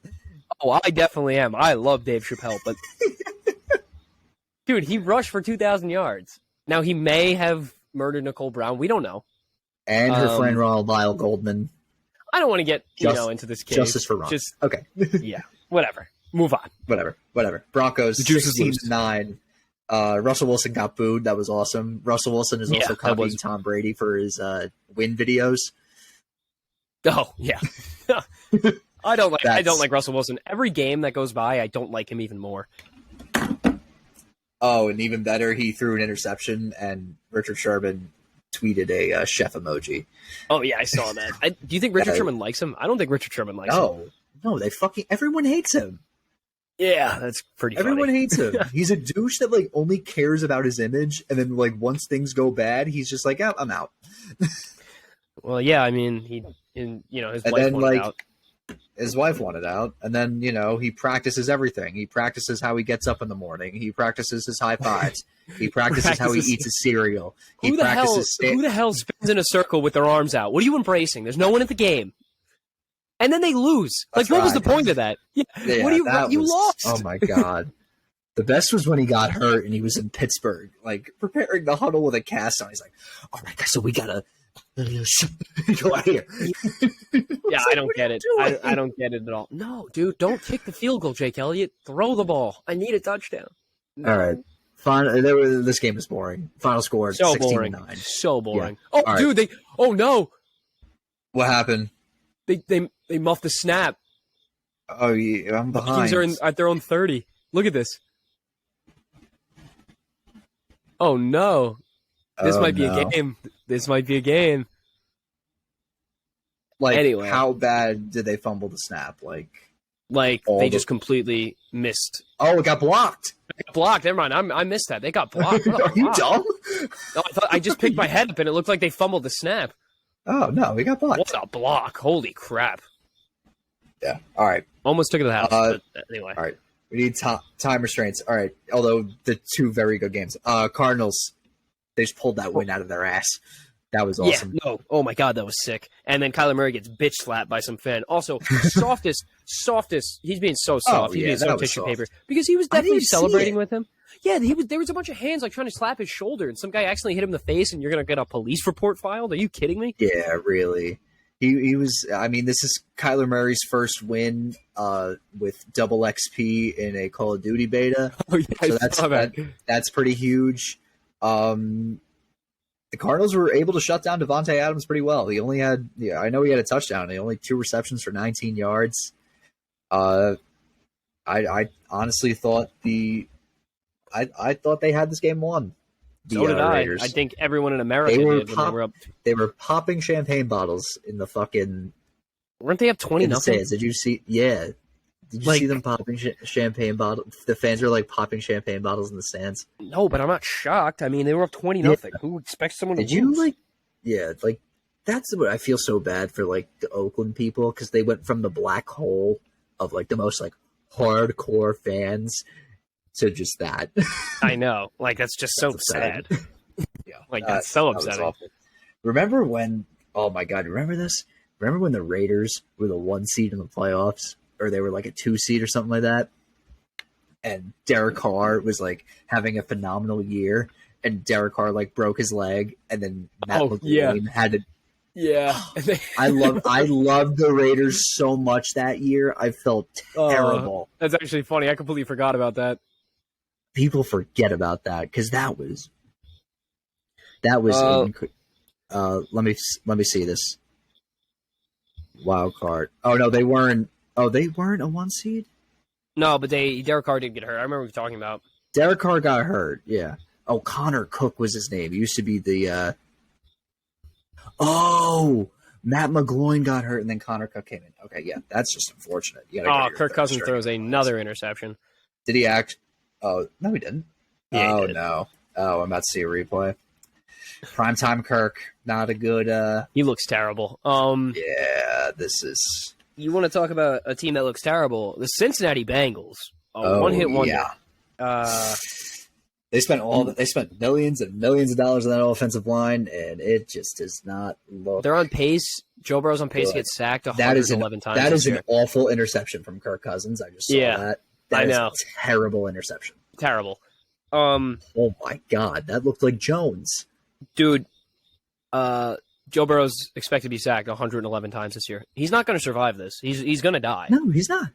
Oh, I definitely am. I love Dave Chappelle, but dude, he rushed for 2,000 yards. Now he may have murdered Nicole Brown. We don't know. And her friend Ronald Lyle Goldman. I don't want to get into this case. Justice for Ron. Just okay. Yeah, whatever. Move on. Whatever. Broncos 16-9. Russell Wilson got booed. That was awesome. Russell Wilson is also copying Tom Brady for his win videos. Oh yeah. I don't like Russell Wilson. Every game that goes by, I don't like him even more. Oh, and even better, he threw an interception, and Richard Sherman tweeted a chef emoji. Oh yeah, I saw that. Do you think Richard Sherman likes him? I don't think Richard Sherman likes him. No, everyone hates him. Yeah, that's pretty funny. Everyone hates him. He's a douche that only cares about his image, and then once things go bad, he's just like, I'm out. Well, yeah, I mean, his wife wanted out. His wife wanted out, and then he practices everything. He practices how he gets up in the morning. He practices his high fives. He practices how he eats his cereal. Who the hell spins in a circle with their arms out? What are you embracing? There's no one at the game. And then they lose. What was the point of that? Yeah. You lost. Oh my God. The best was when he got hurt and he was in Pittsburgh, preparing the huddle with a cast on. He's like, all right, guys, so we gotta go out here. Yeah, I don't get it. I don't get it at all. No, dude, don't kick the field goal, Jake Elliott. Throw the ball. I need a touchdown. No. All right. This game is boring. Final score so 16-9. Boring. So boring. Yeah. Oh, all dude, right. Oh no. What happened? They muffed the snap. Oh yeah, I'm behind. The Vikings are at their own 30. Look at this. Oh no. This might be a game. This might be a game. Anyway, how bad did they fumble the snap? They just completely missed. Oh, it got blocked. Never mind. I missed that. They got blocked. Are you dumb? No, I just picked my head up and it looked like they fumbled the snap. Oh no, we got blocked. What a block! Holy crap! Yeah. All right. Almost took it to the house. But anyway. All right. We need time restraints. All right. Although the two very good games. Cardinals, they just pulled that win out of their ass. That was awesome. Yeah, no. Oh my God, that was sick. And then Kyler Murray gets bitch slapped by some fan. Also, softest. He's being so soft. He's being so tissue paper because he was definitely celebrating with him. Yeah, there was a bunch of hands trying to slap his shoulder, and some guy accidentally hit him in the face, and you're gonna get a police report filed. Are you kidding me? Yeah, really. He was. I mean, this is Kyler Murray's first win with double XP in a Call of Duty beta. Oh yeah, so that's pretty huge. The Cardinals were able to shut down Devontae Adams pretty well. He only had, I know he had a touchdown. He only 2 receptions for 19 yards. I honestly thought I thought they had this game won. So did I. Raiders. I think everyone in America did. They were popping champagne bottles in the fucking. Weren't they up 20-0? Did you see? Yeah. Did you see them popping champagne bottles? The fans were popping champagne bottles in the stands. No, but I'm not shocked. I mean, they were up 20-0. Yeah. Who expects someone to lose? That's what I feel so bad for the Oakland people because they went from the black hole of the most hardcore fans to just that. I know. That's just so sad. Yeah. That's so upsetting. Remember when, oh my God, remember this? Remember when the Raiders were the 1 seed in the playoffs? Or they were a 2 seed or something like that? And Derek Carr was having a phenomenal year. And Derek Carr broke his leg. And then Matt McGloin had to. Yeah. I loved the Raiders so much that year. I felt terrible. That's actually funny. I completely forgot about that. People forget about that because that was let me see this wild card. Oh no, they weren't. Oh, they weren't a 1 seed. No, but Derek Carr did get hurt. I remember we were talking about. Derek Carr got hurt. Yeah. Oh, Connor Cook was his name. He used to be the. Matt McGloin got hurt, and then Connor Cook came in. Okay, yeah, that's just unfortunate. Kirk Cousins throws another interception. Did he act? Oh no, he didn't. Yeah, oh he did. No. Oh, I'm about to see a replay. Primetime Kirk, not a good. He looks terrible. Yeah, this is. You want to talk about a team that looks terrible? The Cincinnati Bengals, one-hit wonder. Yeah. They spent millions and millions of dollars on that offensive line, and it just does not look. They're on pace. Joe Burrow's on pace to get sacked 111 times. That is an awful interception from Kirk Cousins. I just saw that. I know. Is a terrible interception. Terrible. Oh my God, that looked like Jones. Dude, Joe Burrow's expected to be sacked 111 times this year. He's not going to survive this. He's going to die. No, he's not.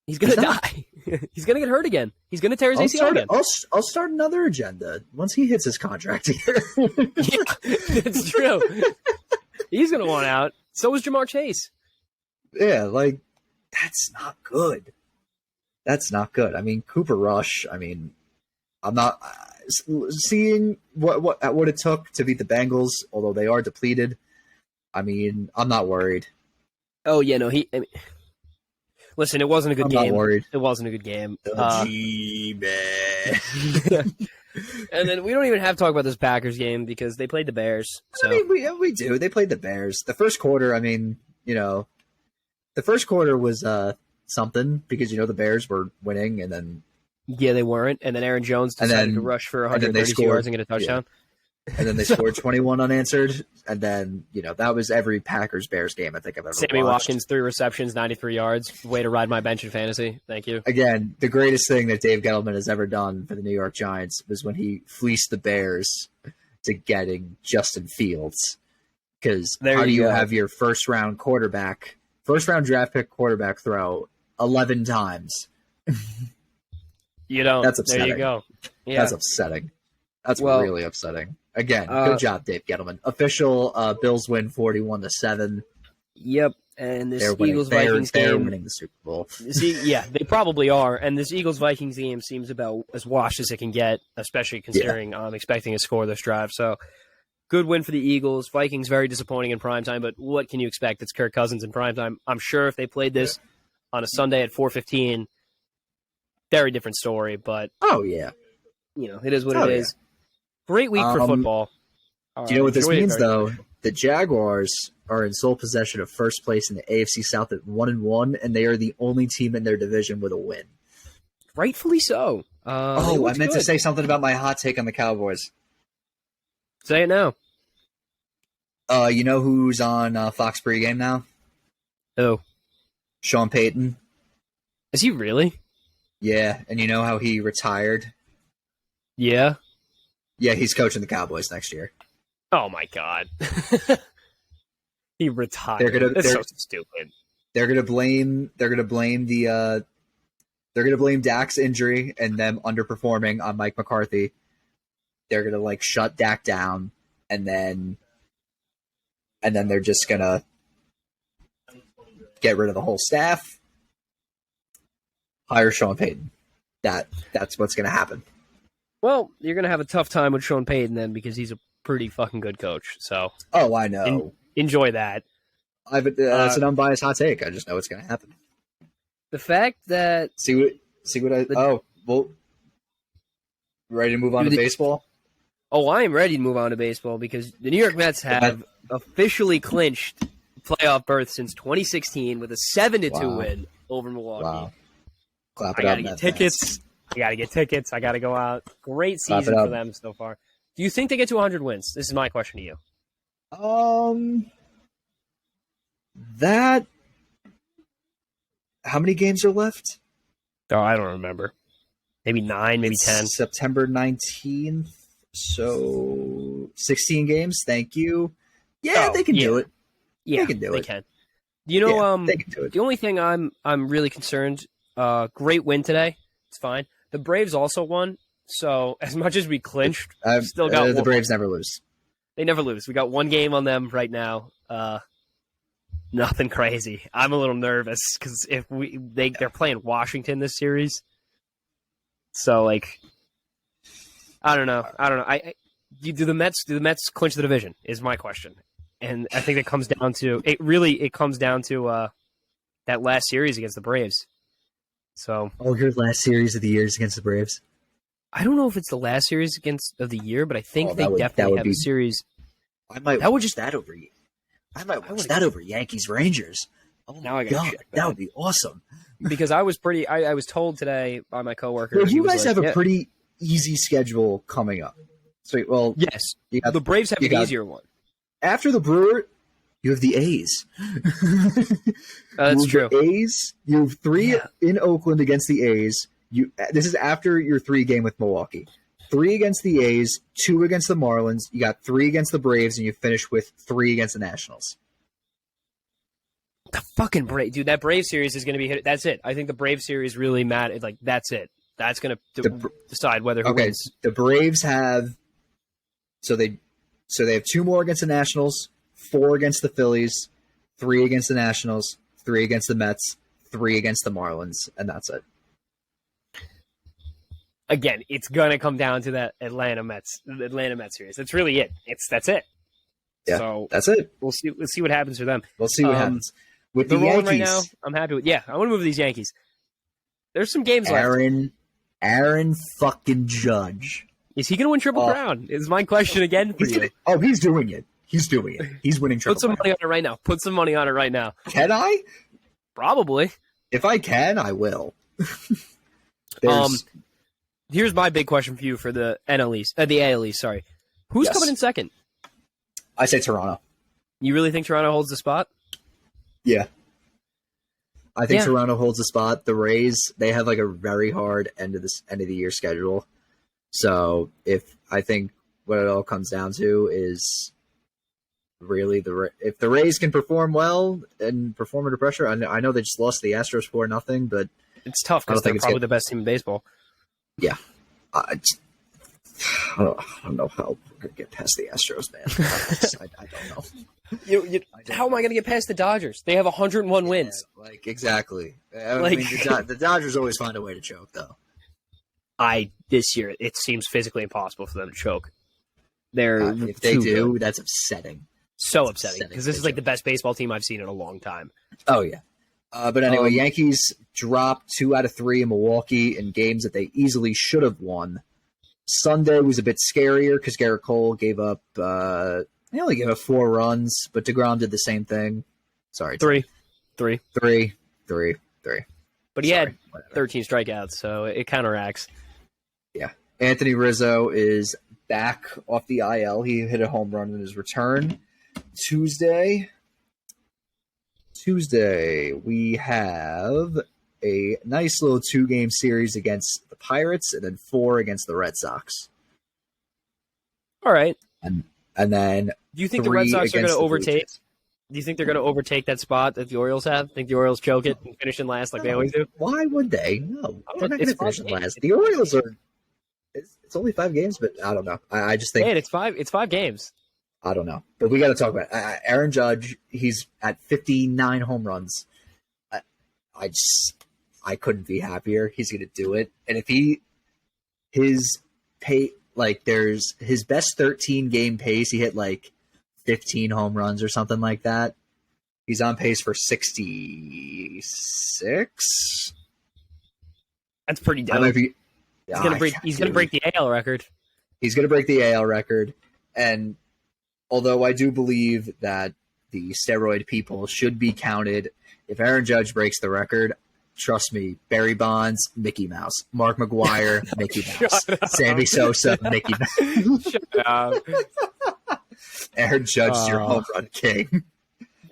He's going to die. He's going to get hurt again. He's going to tear his ACL again. I'll start another agenda once he hits his contract here. Yeah, that's true. He's going to want out. So is Jamar Chase. Yeah, like, that's not good. That's not good. I mean, Cooper Rush, I'm not seeing what it took to beat the Bengals, although they are depleted. I'm not worried. Oh, yeah, no, listen, it wasn't a good game. I'm not worried. It wasn't a good game. G-man. And then we don't even have to talk about this Packers game because they played the Bears. So. We do. They played the Bears. The first quarter, the first quarter was something because, the Bears were winning and then... Yeah, they weren't. And then Aaron Jones decided to rush for 132 yards and get a touchdown. Yeah. And then they scored 21 unanswered. And then, that was every Packers-Bears game I think I've ever Sammy watched. Watkins, 3 receptions, 93 yards. Way to ride my bench in fantasy. Thank you. Again, the greatest thing that Dave Gettleman has ever done for the New York Giants was when he fleeced the Bears to getting Justin Fields. Because how do you have your first-round draft pick quarterback throw 11 times? You don't. That's upsetting. There you go. Yeah. That's upsetting. That's really upsetting. Again, good job, Dave Gettleman. Official Bills win 41-7. Yep. And this Eagles-Vikings game. They're winning the Super Bowl. Yeah, they probably are. And this Eagles-Vikings game seems about as washed as it can get, especially considering I'm expecting a scoreless drive. So, good win for the Eagles. Vikings very disappointing in primetime, but what can you expect? It's Kirk Cousins in primetime. I'm sure if they played this on a Sunday at 4:15, very different story. But it is what it is. Great week for football. Do you know what this means, though? The Jaguars are in sole possession of first place in the AFC South at 1-1, and they are the only team in their division with a win. Rightfully so. I meant to say something about my hot take on the Cowboys. Say it now. You know who's on Fox pregame now? Who? Sean Payton. Is he really? Yeah, and you know how he retired? Yeah. Yeah, he's coaching the Cowboys next year. Oh my God. He retired. That's so stupid. They're gonna blame Dak's injury and them underperforming on Mike McCarthy. They're gonna shut Dak down and then they're just gonna get rid of the whole staff. Hire Sean Payton. That's what's gonna happen. Well, you're going to have a tough time with Sean Payton then because he's a pretty fucking good coach. So, I know. Enjoy that. It's an unbiased hot take. I just know it's going to happen. The fact that ready to move on to baseball? Oh, I am ready to move on to baseball because the New York Mets have officially clinched playoff berth since 2016 with a 7-2 win over Milwaukee. Wow. Clap it up. I got to get tickets. I got to go out. Great season for them so far. Do you think they get to 100 wins? This is my question to you. How many games are left? Oh, I don't remember. Maybe 9, maybe 10. September 19th. So 16 games. Thank you. Yeah, they can do it. Yeah, they can do it. They can. You know, they can do it. The only thing I'm really concerned. Great win today. It's fine. The Braves also won. So as much as we clinched, still got the Braves never lose. They never lose. We got one game on them right now. Nothing crazy. I'm a little nervous because if they're playing Washington this series, so I don't know. Do the Mets clinch the division? Is my question, and I think it comes down to that last series against the Braves. So, your last series of the year is against the Braves. I don't know if it's the last series of the year, but I think they definitely have a series. I might That would watch just- that over. I might watch that over Yankees Rangers. Oh Now my I gotta god, check that that. would be awesome. Because I was told today by my coworker. Well, he you was guys like, have a pretty easy schedule coming up. So, well, yes. you got, The Braves have you an got- easier one. after the Brewer, you have the A's. That's true. The A's. You have 3 Yeah. in Oakland against the A's. This is after your 3 game with Milwaukee. 3 against the A's, 2 against the Marlins. You got 3 against the Braves, and you finish with 3 against the Nationals. The fucking Brave, dude. That Brave series is going to be hit. That's it. I think the Brave series really matters. Like that's it. That's going to decide whether who Okay, wins. the Braves have they have 2 more against the Nationals, 4 against the Phillies, 3 against the Nationals, 3 against the Mets, 3 against the Marlins, and that's it. Again, it's going to come down to that Atlanta Mets series. That's really it. That's it. Yeah, so that's it. we'll see what happens for them. We'll see what happens with They're the rolling Yankees. right now. I'm happy with. Yeah, I want to move these Yankees. There's some games left. Aaron fucking Judge. Is he going to win Triple Crown? Is my question again for you. He's doing it. He's doing it. He's winning Triple Put some Crown. money on it right now. Put some money on it right now. Can I? Probably. If I can, I will. Here's my big question for you for the NL East, the AL East. Sorry, who's coming in second? I say Toronto. You really think Toronto holds the spot? Yeah. I think Toronto holds the spot. The Rays, they have like a very hard end of the year schedule. So I think what it all comes down to is really if the Rays can perform well and perform under pressure. I know they just lost the Astros 4-0, but it's tough because they're probably the best team in baseball. Yeah. I don't know how we're going to get past the Astros, man. I don't know. How am I going to get past the Dodgers? They have 101 wins. Exactly. I mean, the Dodgers always find a way to choke, though. This year, it seems physically impossible for them to choke. If they do, good. That's upsetting. So upsetting because this is like the best baseball team I've seen in a long time. Oh, yeah. But anyway, Yankees dropped 2 out of 3 in Milwaukee in games that they easily should have won. Sunday was a bit scarier because Garrett Cole gave up. He only gave up 4 runs, but DeGrom did the same thing. Sorry, 3. But he had 13 strikeouts, so it counteracts. Yeah, Anthony Rizzo is back off the IL. He hit a home run in his return. Tuesday, we have a nice little 2-game series against the Pirates and then 4 against the Red Sox. All right. And then do you think the Red Sox are going to overtake? Do you think they're going to overtake that spot that the Orioles have? Think the Orioles choke it and finish in last like they always do? Why would they? No, they're not going to finish in last. The Orioles are. It's only 5 games, but I don't know. I just think it's 5 games. I don't know, but we got to talk about it. Aaron Judge. He's at 59 home runs. I couldn't be happier. He's going to do it, and if his best 13 game pace, he hit like 15 home runs or something like that. He's on pace for 66. That's pretty dope. He's gonna break the AL record. He's gonna break the AL record, and although I do believe that the steroid people should be counted, if Aaron Judge breaks the record, trust me, Barry Bonds, Mickey Mouse, Mark McGwire, Mickey Mouse, Sammy Sosa, Mickey Mouse. Shut up. Aaron Judge is your home run king.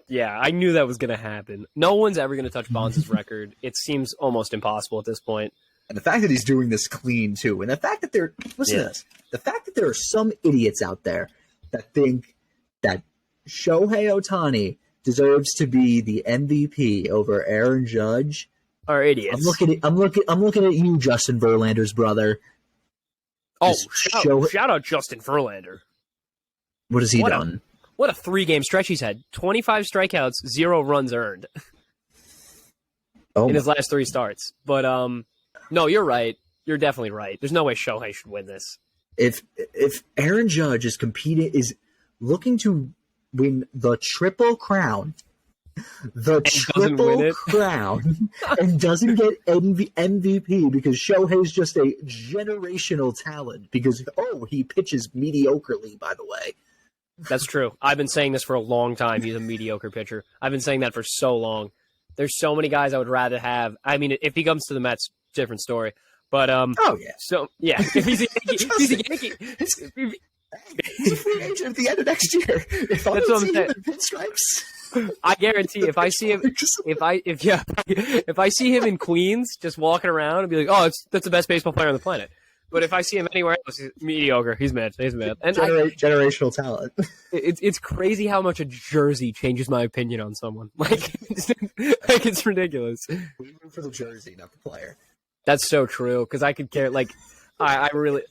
Yeah, I knew that was going to happen. No one's ever going to touch Bonds' record. It seems almost impossible at this point. And the fact that he's doing this clean, too, and the fact that to this, the fact that there are some idiots out there that think that Shohei Ohtani deserves to be the MVP over Aaron Judge are idiots. I'm looking at you, Justin Verlander's brother. Oh, shout out Justin Verlander. What has he done? What a 3-game stretch he's had. 25 strikeouts, 0 runs earned in his last 3 starts. But no, you're right. You're definitely right. There's no way Shohei should win this. If Aaron Judge is looking to win the Triple Crown, and doesn't get MVP because Shohei's just a generational talent because he pitches mediocrely, by the way. That's true. I've been saying this for a long time. He's a mediocre pitcher. I've been saying that for so long. There's so many guys I would rather have. I mean, if he comes to the Mets, different story. But oh yeah. So yeah, if he's a Yankee, he's a Yankee. He's a free agent at the end of next year. If I don't see him in pinstripes, I guarantee if I see him, if I see him in Queens just walking around, I'd be like, oh, that's the best baseball player on the planet. But if I see him anywhere else, he's mediocre. He's mad. He's mad. And generational talent. It's crazy how much a jersey changes my opinion on someone. Like it's ridiculous. We root for the jersey, not the player. That's so true. Because I could care. Like I really.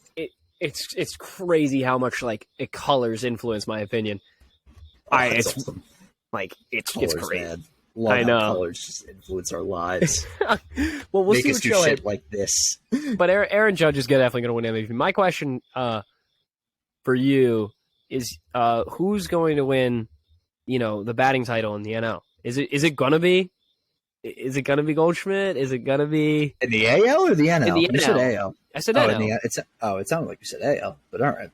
It's crazy how much like it colors influence my opinion. It's awesome. Like it's crazy. Man. I know colors just influence our lives. Well, we'll Make see us what do show shit like this. But Aaron Judge is definitely going to win MVP. My question for you is who's going to win? The batting title in the NL. Is it going to be? Is it going to be Goldschmidt? Is it going to be in the AL or the NL? In the NL. You said AL. I said NL. It sounded like you said AL, but all right.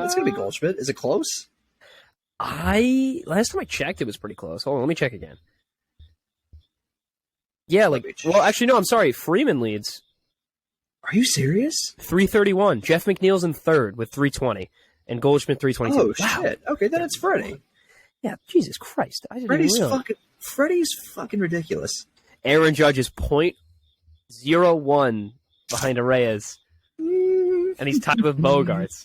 It's going to be Goldschmidt. Is it close? Last time I checked, it was pretty close. Hold on, let me check again. Yeah, actually, no, I'm sorry. Freeman leads. Are you serious? 331. Jeff McNeil's in third with 320, and Goldschmidt 322. Oh shit! Okay, then it's Freddie. Yeah, Jesus Christ! I didn't even realize. Freddie's fucking ridiculous. Aaron Judge is .01 behind Reyes, and he's tied with Bogarts.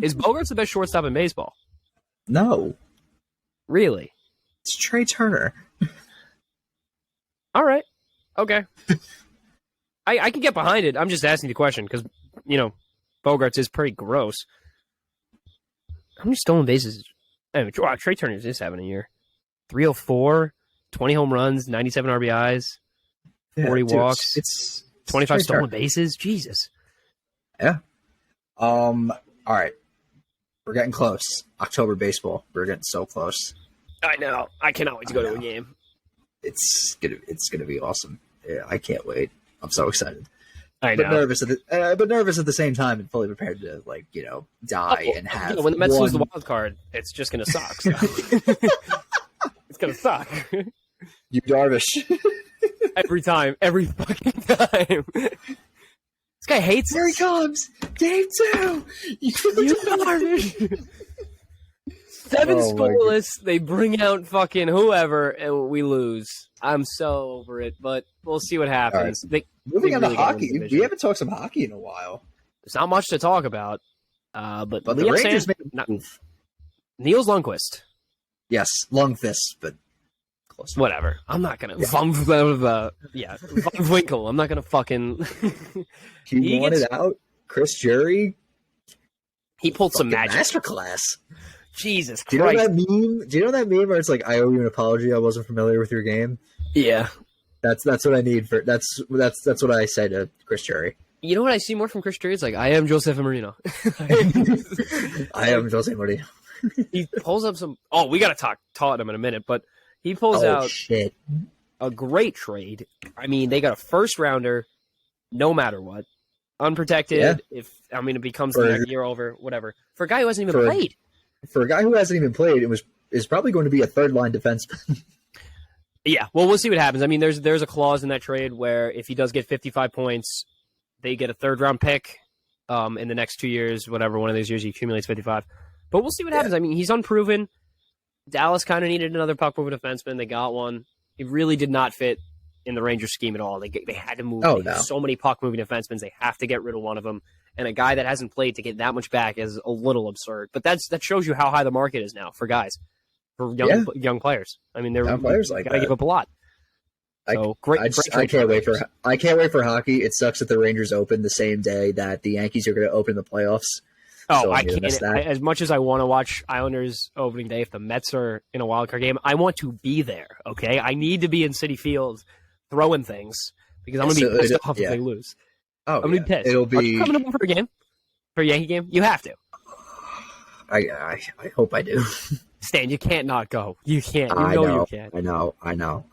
Is Bogarts the best shortstop in baseball? No. Really? It's Trey Turner. All right. Okay. I can get behind it. I'm just asking the question because, Bogarts is pretty gross. How many stolen bases? Anyway, Trey Turner is having a year. 304, 20 home runs, 97 RBIs, 40 walks. It's 25 stolen bases. Jesus. Yeah. All right. We're getting close. October baseball. We're getting so close. I know. I cannot wait to go to a game. It's gonna be awesome. Yeah, I can't wait. I'm so excited. I know. But nervous at the same time, and fully prepared to die and have. When the Mets lose the wild card, it's just gonna suck. So. It's gonna suck. You Darvish. Every fucking time. This guy hates. Here he comes. Game 2. You Darvish. 7 scoreless. They bring out fucking whoever, and we lose. I'm so over it, but we'll see what happens. Right. Moving on to hockey. We haven't talked some hockey in a while. There's not much to talk about. But the Rangers made a move. Nils Lundkvist. Yes, Lundkvist, but close. Whatever. I'm not gonna Von Winkle. I'm not gonna fucking. he wanted out. Chris Jury. He pulled some magic. Masterclass. Jesus Christ. Do you know that meme? Do you know that meme where it's like, I owe you an apology, I wasn't familiar with your game? Yeah. That's what I need for that's what I say to Chris Jury. You know what I see more from Chris Jury? It's like, I am Jose Marino. I am Jose Marino. He pulls up some we gotta talk Tottenham in a minute, but he pulls out a great trade. I mean, they got a first rounder no matter what. Unprotected, it becomes the next year over, whatever. For a guy who hasn't even played. For a guy who hasn't even played, is probably going to be a third-line defenseman. Yeah, well, we'll see what happens. I mean, there's a clause in that trade where if he does get 55 points, they get a third-round pick in the next 2 years, whatever, one of those years he accumulates 55. But we'll see what happens. I mean, he's unproven. Dallas kind of needed another puck-moving defenseman. They got one. He really did not fit in the Rangers scheme at all. They had to move. So many puck-moving defensemen. They have to get rid of one of them. And a guy that hasn't played to get that much back is a little absurd. But that shows you how high the market is now for guys, for young players. I mean, they're young players like gotta that. give up a lot. So I can't wait for hockey. It sucks that the Rangers open the same day that the Yankees are going to open the playoffs. Oh, so I can't. As much as I want to watch Islanders opening day, if the Mets are in a wild card game, I want to be there. Okay, I need to be in City Field throwing things because I'm going to be pissed off if they lose. Oh, I'm gonna be pissed. It'll be Are you coming up for a game, for a Yankee game. You have to. I hope I do. Stan, you can't not go. You can't. You know, can't. I know.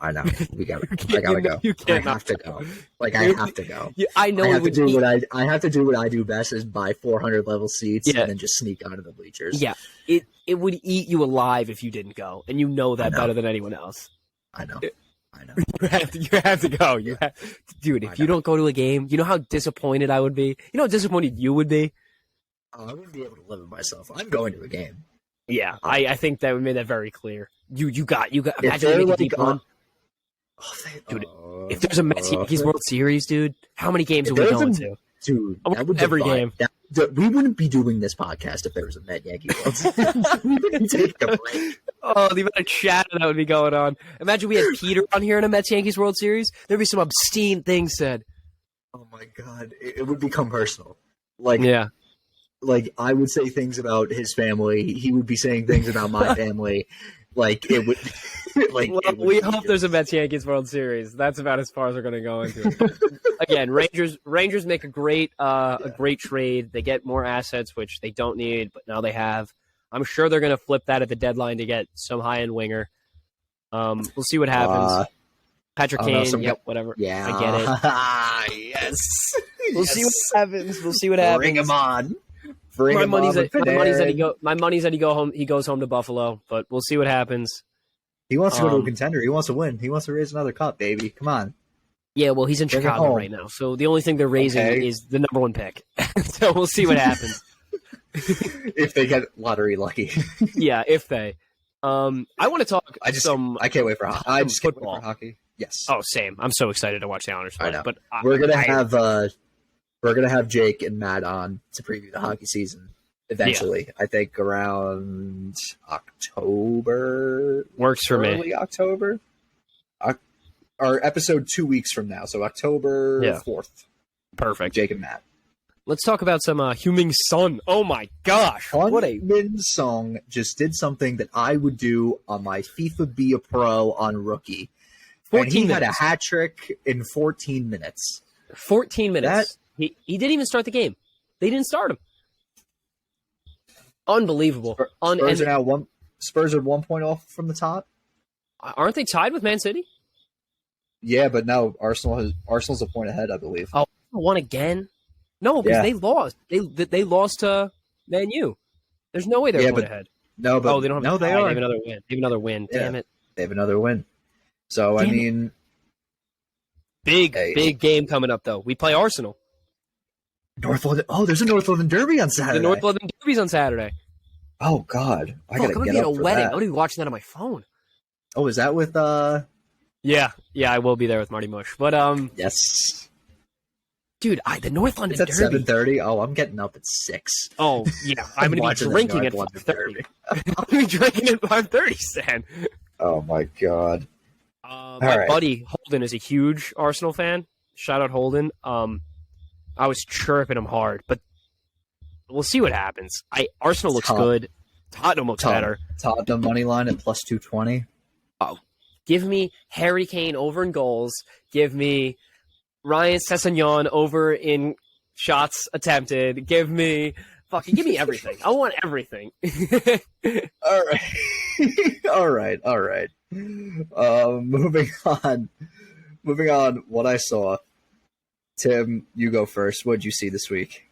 We got. You I gotta go. You can't. I have to go. Like I have to go. I know. I have to do what I have to do what I do best is buy 400 level seats and then just sneak onto the bleachers. Yeah, it would eat you alive if you didn't go, and you know that better than anyone else. I know. You have to go. Dude, if you don't go to a game, you know how disappointed I would be. You know how disappointed you would be. I wouldn't be able to live with myself. I'm going to a game. Yeah, I think that we made that very clear. You got. Imagine like deep one. Dude, if there's a Mets Yankees World Series, dude, how many games are we going to? Dude, that would every game. We wouldn't be doing this podcast if there was a Met Yankees World Series. We wouldn't take a break. Oh, the amount of chatter that would be going on. Imagine we had Peter on here in a Mets Yankees World Series. There'd be some obscene things said. Oh my god, it would become personal. Like I would say things about his family. He would be saying things about my family. Like it would. We hope there's a Mets Yankees World Series. That's about as far as we're going to go into it. Again, Rangers make a great trade. They get more assets, which they don't need, but now they have. I'm sure they're going to flip that at the deadline to get some high end winger. We'll see what happens. Patrick Kane, whatever. Yeah, I get it. Yes. We'll see what happens. We'll see what happens. Bring him on. My money's that he goes home to Buffalo, but we'll see what happens. He wants to go to a contender. He wants to win. He wants to raise another cup, baby. Come on. Yeah, well, he's in Chicago right now, so the only thing they're raising is the number one pick. So we'll see what happens. If they get lottery lucky. Yeah, if they. I want to talk. I can't wait for hockey. I just can't wait for hockey. Yes. Oh, same. I'm so excited to watch the Islanders play. I know. But we're gonna have Jake and Matt on to preview the hockey season eventually. Yeah. I think around October. Works for me. Early October. Our episode 2 weeks from now, so October 4th. Perfect. Jake and Matt. Let's talk about some Heung-min Son. Oh my gosh! Heung-min Son just did something that I would do on my FIFA Be a Pro on Rookie. 14 minutes. Had a hat trick in 14 minutes. 14 minutes. He didn't even start the game. They didn't start him. Unbelievable. Spurs are 1 point off from the top. Aren't they tied with Man City? Yeah, but now Arsenal's a point ahead, I believe. Oh, won again? No, because they lost. They lost to Man U. There's no way they're a point ahead. No, but they don't. Have they have another win. They have another win. Damn it. They have another win. So I mean, big game coming up though. We play Arsenal. North London. Oh, there's a North London Derby on Saturday. The North London Derby's on Saturday. Oh God, I gotta get up for wedding. that. I'm gonna be watching that on my phone. Oh, is that with Yeah, I will be there with Marty Mush. But yes, dude, the North London Derby. It's at 7:30. Oh, I'm getting up at 6. Oh yeah, I'm gonna be drinking at 5:30. I'm gonna be drinking at 5:30, Stan. Oh my God. My buddy Holden is a huge Arsenal fan. Shout out Holden. I was chirping him hard, but we'll see what happens. Arsenal looks good. Tottenham looks better. Tottenham money line at plus 220. Oh, give me Harry Kane over in goals. Give me Ryan Sessegnon over in shots attempted. Give me everything. I want everything. All right. All right. Moving on. What I saw. Tim, you go first. What did you see this week?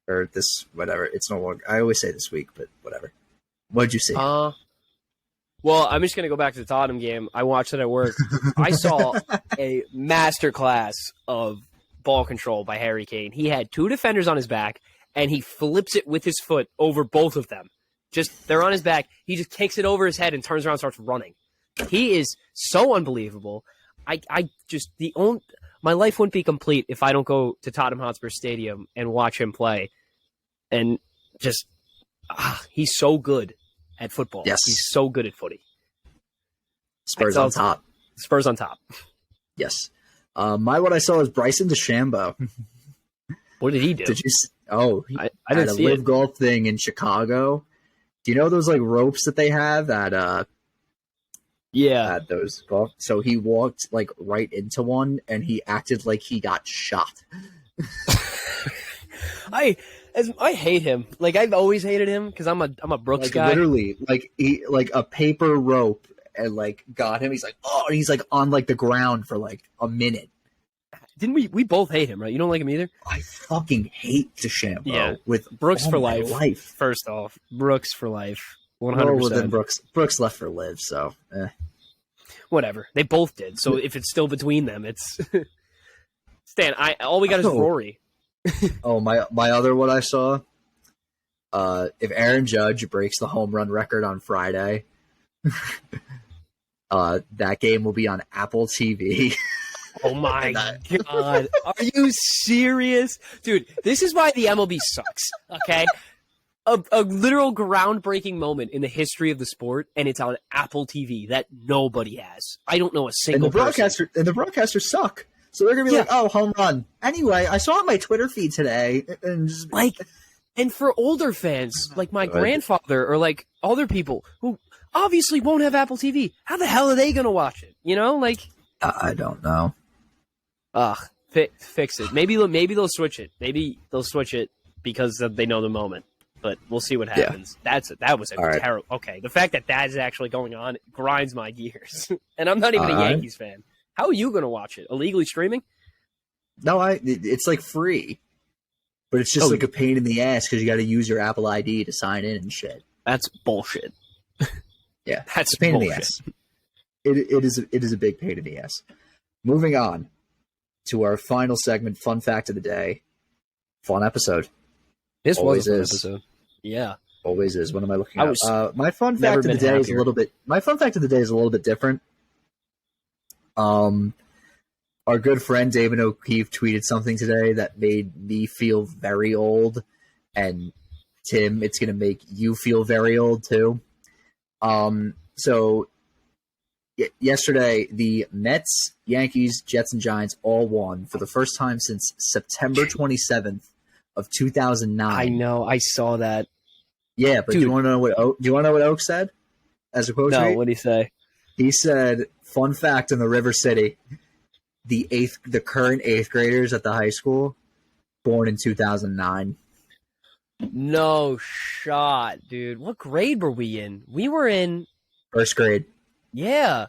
Or this, whatever. It's no longer. I always say this week, but whatever. What did you see? Well, I'm just going to go back to the Tottenham game. I watched it at work. I saw a masterclass of ball control by Harry Kane. He had 2 defenders on his back, and he flips it with his foot over both of them. They're on his back. He just kicks it over his head and turns around and starts running. He is so unbelievable. My life wouldn't be complete if I don't go to Tottenham Hotspur Stadium and watch him play. And just, he's so good at football. Yes. He's so good at footy. Spurs on top. Spurs on top. Yes. What I saw is Bryson DeChambeau. What did he do? I didn't see a live golf thing in Chicago. Do you know those ropes that they have at at those golf? So he walked right into one, and he acted like he got shot. I hate him. Like I've always hated him because I'm a Brooks Like guy. literally, like he like a paper rope and like got him. He's like, oh, he's like on like the ground for like a minute. Didn't we both hate him, right? You don't like him either? I fucking hate DeChambeau. Yeah. With Brooks all for my life. First off, Brooks for life. 100%. Well, then Brooks left for Liv, so whatever. They both did. So if it's still between them, it's Stan. All we got is Rory. Oh, my other one I saw. If Aaron Judge breaks the home run record on Friday, that game will be on Apple TV. Oh my God. Are you serious? Dude, this is why the MLB sucks, okay? A literal groundbreaking moment in the history of the sport, and it's on Apple TV that nobody has. I don't know a single person. And the broadcasters suck. So they're going to be like, oh, home run. Anyway, I saw on my Twitter feed today. And just... And for older fans, like my grandfather or like other people who obviously won't have Apple TV, how the hell are they going to watch it? You know, like... I don't know. Fix it. Maybe they'll switch it. Maybe they'll switch it because they know the moment. But we'll see what happens. Yeah. That was a terrible... Okay, the fact that is actually going on grinds my gears. And I'm not even a Yankees fan. How are you going to watch it? Illegally streaming? No, it's like free. But it's just like a pain in the ass because you got to use your Apple ID to sign in and shit. That's bullshit. Yeah, that's a pain bullshit. in the ass. It is a big pain in the ass. Moving on to our final segment, fun fact of the day. Fun episode. This was a fun episode. Yeah, always is. What am I looking at? My fun fact of the day is a little bit. My fun fact of the day is a little bit different. Our good friend David O'Keefe tweeted something today that made me feel very old, and Tim, it's going to make you feel very old too. So yesterday, the Mets, Yankees, Jets, and Giants all won for the first time since September 27th of 2009. I know, I saw that. Yeah, but do you want to know what Oak said as a quote? No, what did he say? He said, "Fun fact in the River City, the current 8th graders at the high school, born in 2009." No shot, dude. What grade were we in? We were in first grade. Yeah,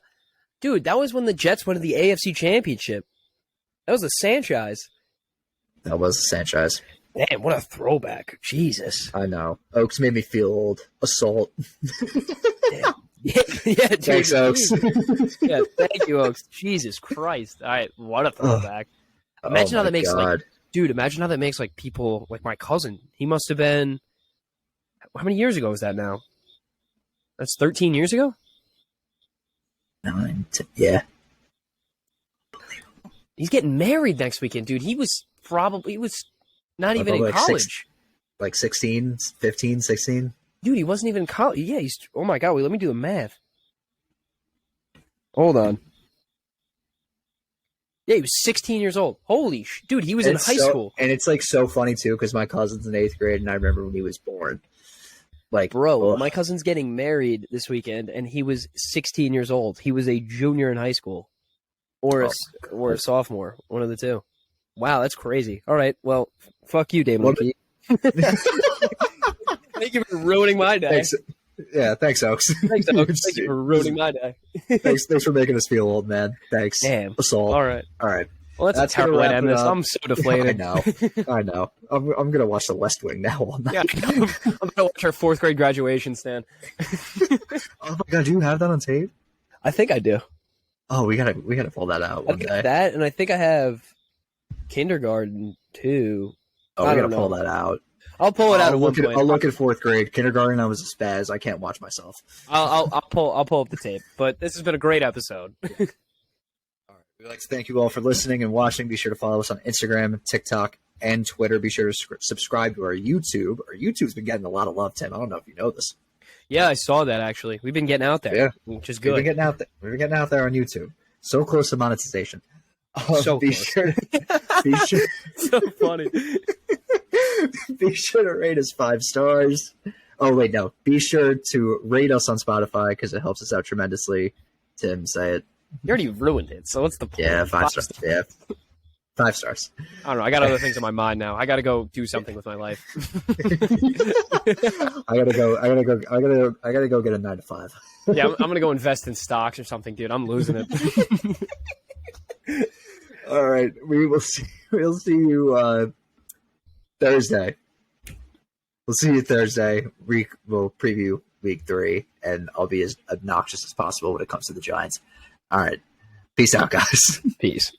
dude, that was when the Jets went to the AFC Championship. That was a Sanchez. That was a Sanchez. Damn, what a throwback. Jesus. I know. Oaks made me feel old. Assault. Damn. Yeah, dude. Thanks, Oaks. Yeah, thank you, Oaks. Jesus Christ. All right, what a throwback. Imagine how that makes, imagine how that makes, people, like my cousin. He must have been, how many years ago was that now? That's 13 years ago? 9, yeah. He's getting married next weekend, dude. He was not even in college. 16, 15, 16? Dude, he wasn't even in college. Yeah, oh my God, wait, let me do the math. Hold on. Yeah, he was 16 years old. Holy dude, he was in high school. And it's so funny too, because my cousin's in 8th grade, and I remember when he was born. Bro, my cousin's getting married this weekend, and he was 16 years old. He was a junior in high school. Or a sophomore, one of the two. Wow, that's crazy. All right, well, fuck you, David. Thank you for ruining my day. Thanks. Yeah, thanks, Oaks. Thanks, Oaks. Thank you for ruining my day. Thanks for making us feel old, man. Thanks. Damn. Assault. All right. Well, that's a terrible way to end this. I'm so deflated. I know. I'm gonna watch The West Wing now all night. Yeah, I'm gonna watch our 4th grade graduation, Stan. Oh my God, do you have that on tape? I think I do. Oh, we gotta pull that out one day. That, and I think I have kindergarten too. Oh, we gotta pull that out. I'll pull it out at one point. I'll look at 4th grade. Kindergarten, I was a spaz. I can't watch myself. I'll pull up the tape. But this has been a great episode. All right. We'd like to thank you all for listening and watching. Be sure to follow us on Instagram, TikTok, and Twitter. Be sure to subscribe to our YouTube. Our YouTube's been getting a lot of love, Tim. I don't know if you know this. Yeah, I saw that actually. We've been getting out there, yeah, which is good. We've been getting out there on YouTube. So close to monetization. So be close. Sure. So funny. Be sure to rate us 5 stars. Oh wait, no. Be sure to rate us on Spotify because it helps us out tremendously. Tim, say it. You already ruined it. So what's the point? Yeah, 5 stars. Yeah. 5 stars. I don't know. I got other things in my mind now. I got to go do something with my life. I gotta go get a 9 to 5. Yeah, I'm gonna go invest in stocks or something, dude. I'm losing it. All right, we'll see you Thursday. We'll see you Thursday. We'll preview week 3, and I'll be as obnoxious as possible when it comes to the Giants. All right, peace out, guys. Peace.